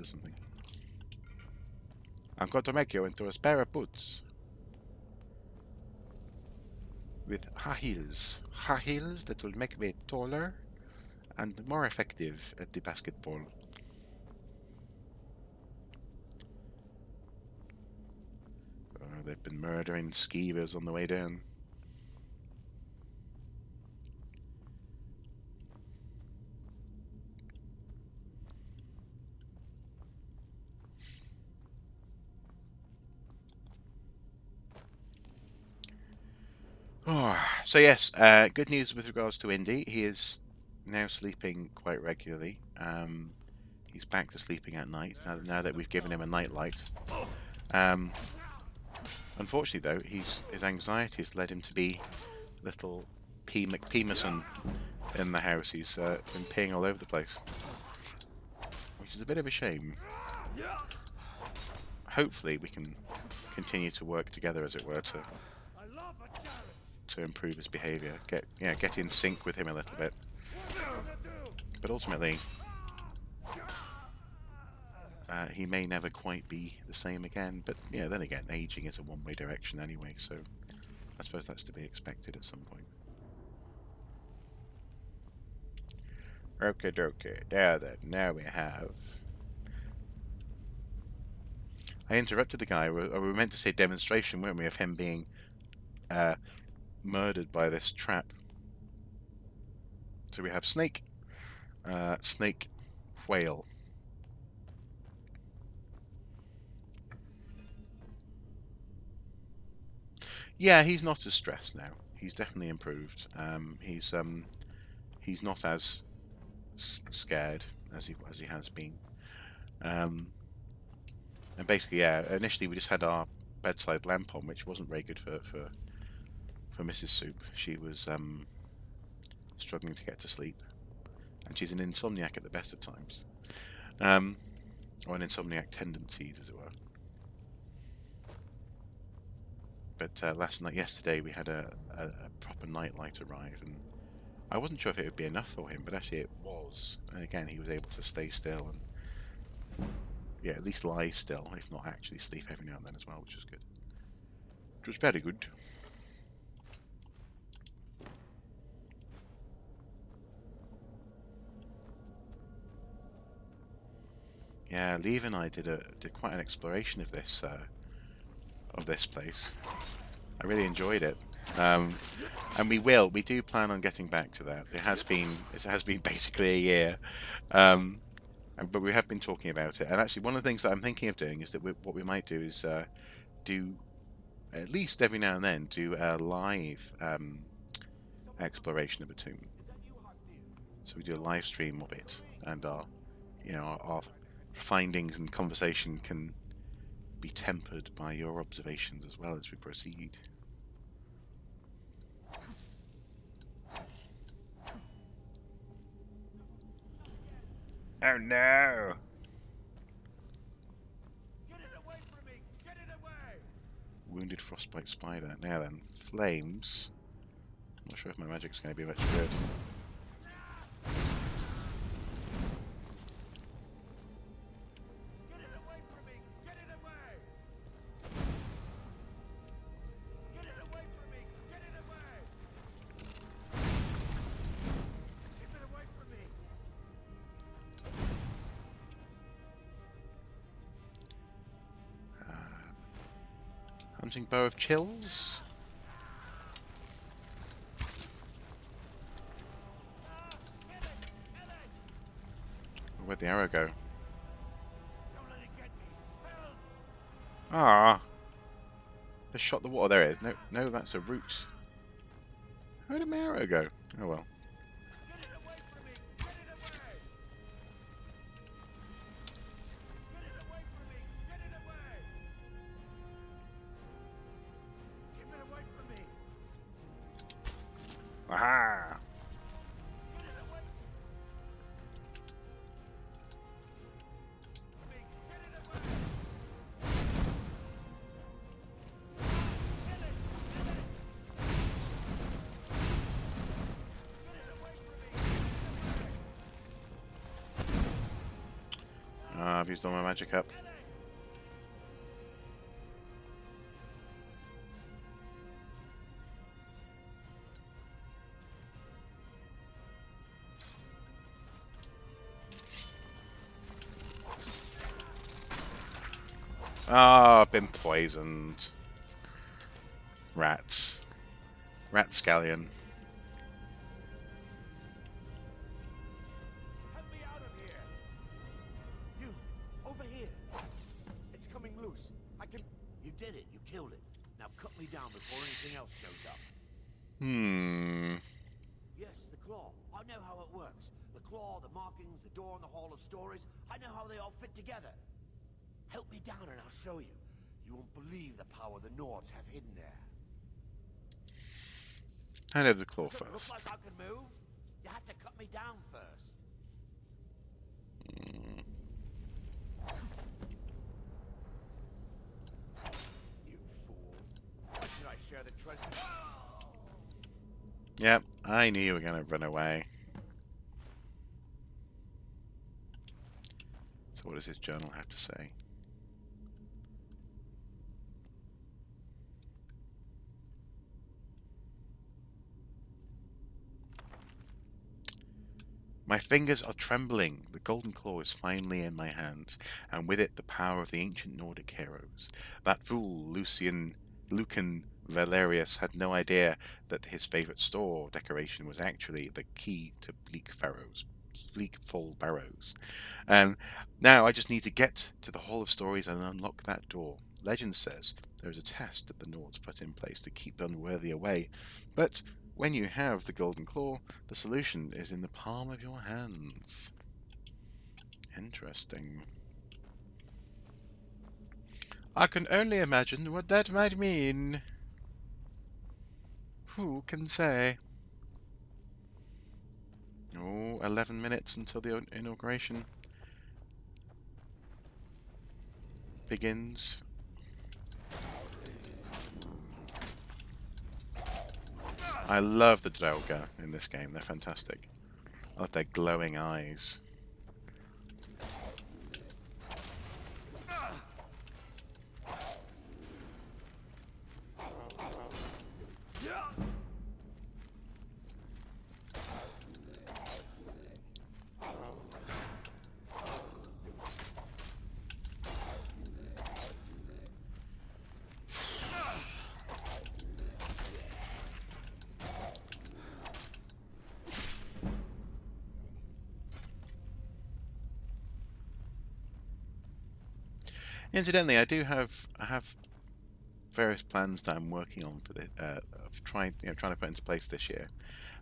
or something. I'm going to make you into a pair of boots with high heels that will make me taller and more effective at the basketball. Oh, they've been murdering skeevers on the way down. Oh, so yes, good news with regards to Indy. He is now sleeping quite regularly. He's back to sleeping at night now that we've given him a night light. Unfortunately, though, his anxiety has led him to be little P. McPemerson in the house. He's been peeing all over the place, which is a bit of a shame. Hopefully, we can continue to work together, as it were, to improve his behaviour, get in sync with him a little bit. But ultimately, he may never quite be the same again. But yeah, then again, aging is a one-way direction anyway, so I suppose that's to be expected at some point. Okay. Now we have. I interrupted the guy. We were meant to say demonstration, weren't we, of him being murdered by this trap. So we have snake, whale. Yeah, he's not as stressed now. He's definitely improved. He's not as scared as he has been. And basically, yeah, initially we just had our bedside lamp on, which wasn't very good for Mrs. Soup. She was struggling to get to sleep, and she's an insomniac at the best of times, or an insomniac tendencies, as it were. But yesterday, we had a proper nightlight arrive, and I wasn't sure if it would be enough for him, but actually it was. And again, he was able to stay still and, yeah, at least lie still, if not actually sleep every now and then as well, which was good. Which was very good. Yeah, Lev and I did quite an exploration of this place. I really enjoyed it, and we do plan on getting back to that. It has been basically a year, but we have been talking about it. And actually, one of the things that I'm thinking of doing is that what we might do is do, at least every now and then, do a live exploration of a tomb. So we do a live stream of it, and our findings and conversation can be tempered by your observations as well as we proceed. Oh no! Get it away from me! Get it away! Wounded frostbite spider. Now then, flames. I'm not sure if my magic's going to be much good. Hunting bow of chills. Where'd the arrow go? Ah. Just shot the water. There it is. No, no, that's a root. Where did my arrow go? Oh well. Aha! I've used all my magic up. Ah, I've been poisoned. Rats. Rat scallion. Help me out of here! You, over here! It's coming loose. I can... You did it. You killed it. Now cut me down before anything else shows up. Yes, the claw. I know how it works. The claw, the markings, the door in the Hall of Stories. I know how they all fit together. Help me down and I'll show you. You won't believe the power the Nords have hidden there. I have the claw Does it look first. like I can move? You have to cut me down first. You fool. Why should I share the treasure? Yep, I knew you were going to run away. So what does his journal have to say? My fingers are trembling. The golden claw is finally in my hands, and with it the power of the ancient Nordic heroes. That fool, Lucan Valerius, had no idea that his favourite store decoration was actually the key to Bleakfall Barrows. Now I just need to get to the Hall of Stories and unlock that door. Legend says there is a test that the Nords put in place to keep the unworthy away, but when you have the golden claw, the solution is in the palm of your hands. Interesting. I can only imagine what that might mean. Who can say? Oh, 11 minutes until the inauguration begins. I love the Draugr in this game, they're fantastic. I love their glowing eyes. Incidentally, I have various plans that I'm working on for this, of trying to put into place this year.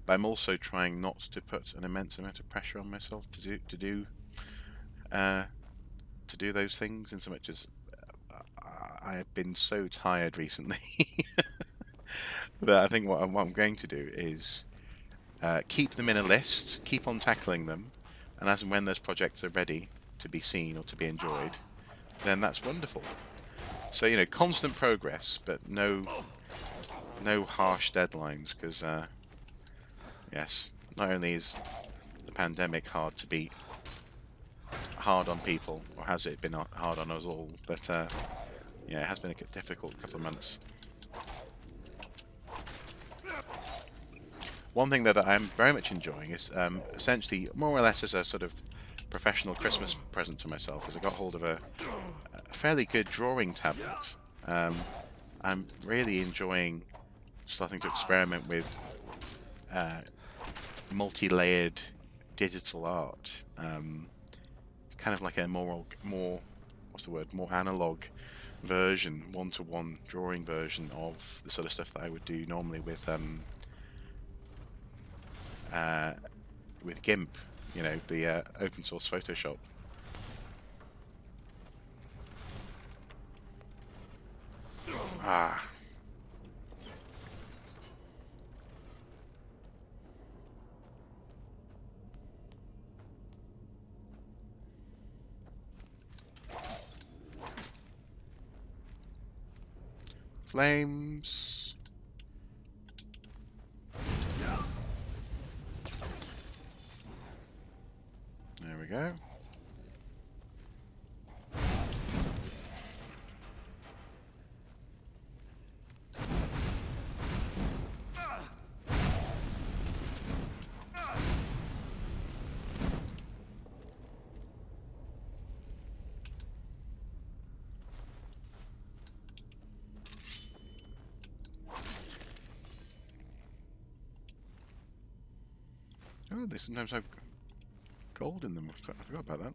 But I'm also trying not to put an immense amount of pressure on myself to do those things. In so much as I have been so tired recently that I think what I'm going to do is keep them in a list, keep on tackling them, and as and when those projects are ready to be seen or to be enjoyed, then that's wonderful. So, you know, constant progress, but no harsh deadlines, because yes, not only is the pandemic hard on people, or has it been hard on us all, but yeah, it has been a difficult couple of months. One thing that I'm very much enjoying is essentially, more or less as a sort of professional Christmas present to myself, is I got hold of a fairly good drawing tablet. I'm really enjoying starting to experiment with multi-layered digital art. kind of like a more what's the word, more analog version, one-to-one drawing version of the sort of stuff that I would do normally with GIMP, you know, the open source Photoshop. Ah. Flames. There we go. Oh, they sometimes have gold in them. I forgot about that.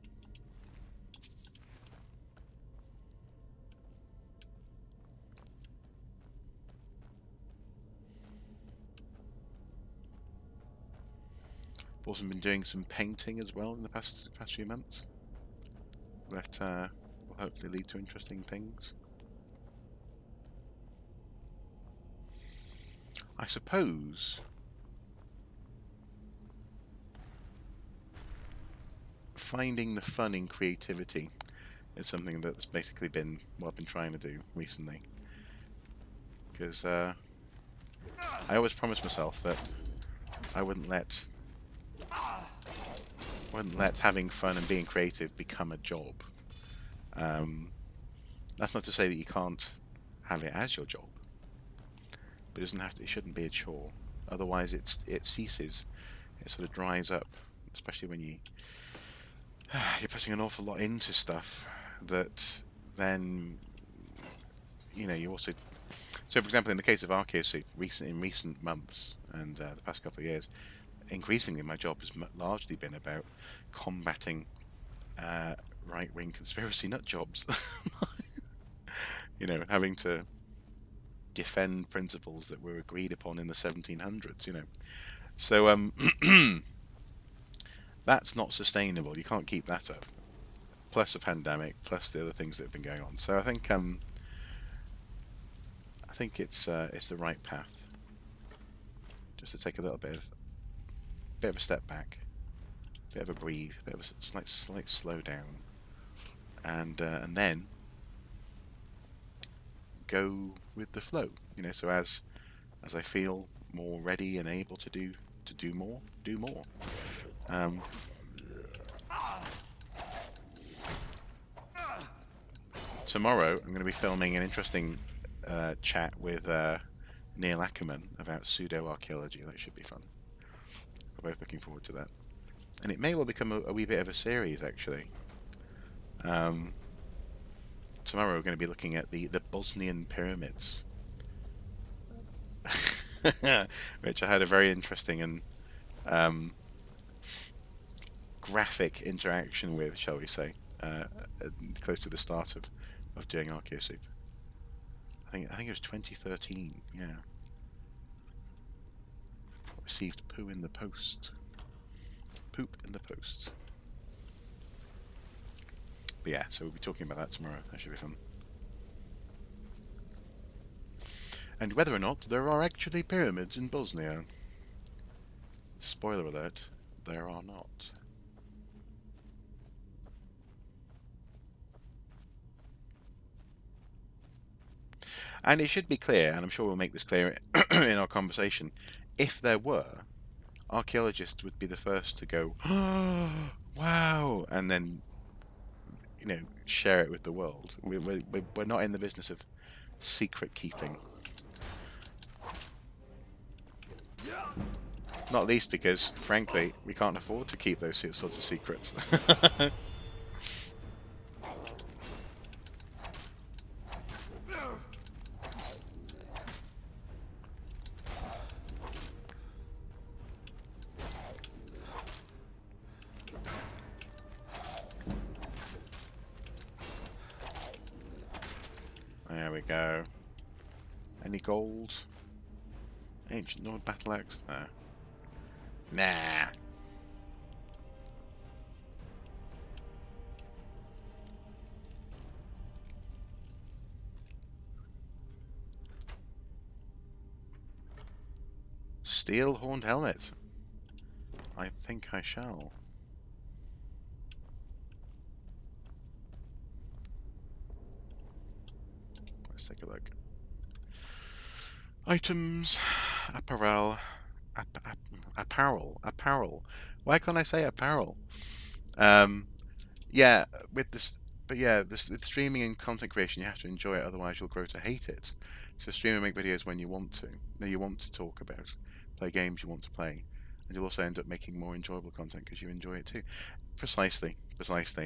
I've also been doing some painting as well in the past few months. That will hopefully lead to interesting things. I suppose finding the fun in creativity is something that's basically been what I've been trying to do recently. Because I always promised myself that I wouldn't let having fun and being creative become a job. That's not to say that you can't have it as your job, but it doesn't have to. It shouldn't be a chore. Otherwise, it ceases. It sort of dries up, especially when you're putting an awful lot into stuff that then, you know, you also. So, for example, in the case of Arceus, in recent months and the past couple of years, increasingly my job has largely been about combating right-wing conspiracy nut jobs. You know, having to defend principles that were agreed upon in the 1700s. You know, so that's not sustainable. You can't keep that up. Plus the pandemic, plus the other things that have been going on. So I think it's the right path. Just to take a little bit of a step back, a bit of a breathe, a bit of a slight slow down, and then go with the flow. You know, so as I feel more ready and able to do more, do more. Tomorrow I'm going to be filming an interesting chat with Neil Ackerman about pseudo-archaeology. That should be fun. We're both looking forward to that. And it may well become a wee bit of a series, actually. Tomorrow we're going to be looking at the Bosnian pyramids. Which I had a very interesting and graphic interaction with, shall we say, close to the start of doing Arceus. I think it was 2013. Yeah. Received poo in the post. Poop in the post. But yeah, so we'll be talking about that tomorrow. That should be fun. And whether or not there are actually pyramids in Bosnia. Spoiler alert, there are not. And it should be clear, and I'm sure we'll make this clear in our conversation, if there were, archaeologists would be the first to go, oh, wow, and then, you know, share it with the world. We're not in the business of secret keeping. Not least because, frankly, we can't afford to keep those sorts of secrets. go. Any gold? Ancient Nord battle axe? No. Nah. Steel horned helmet. I think I shall. Let's take a look. Items, apparel, apparel. Why can't I say apparel? Yeah, with this, but yeah, this with streaming and content creation, you have to enjoy it, otherwise you'll grow to hate it. So stream and make videos when you want to. Now you want to talk about, play games you want to play, and you'll also end up making more enjoyable content because you enjoy it too. Precisely,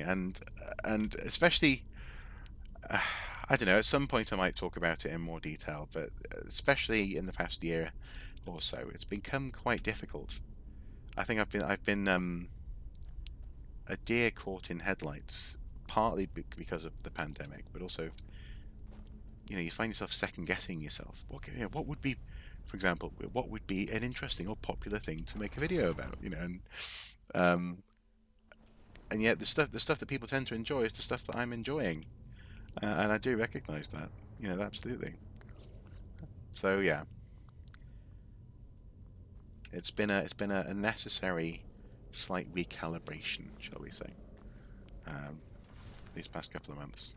and especially. I don't know. At some point, I might talk about it in more detail, but especially in the past year or so, it's become quite difficult. I think I've been a deer caught in headlights, partly because of the pandemic, but also, you find yourself second guessing yourself. What would be, for example, what would be an interesting or popular thing to make a video about? Um, and yet the stuff that people tend to enjoy is the stuff that I'm enjoying. And I do recognise that, absolutely. So yeah, it's been a necessary slight recalibration, shall we say, these past couple of months.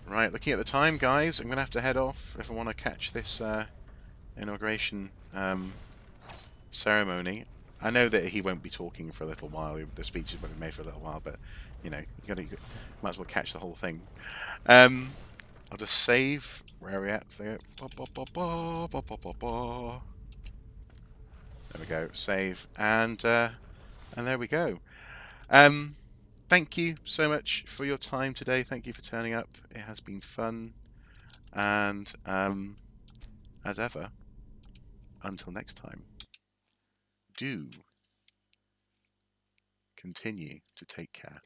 Right, looking at the time, guys, I'm going to have to head off if I want to catch this inauguration ceremony. I know that he won't be talking for a little while. The speeches won't be made for a little while, but you might as well catch the whole thing. I'll just save where are we at. So there we go. Save, and there we go. Thank you so much for your time today. Thank you for turning up. It has been fun, and as ever, until next time, do continue to take care.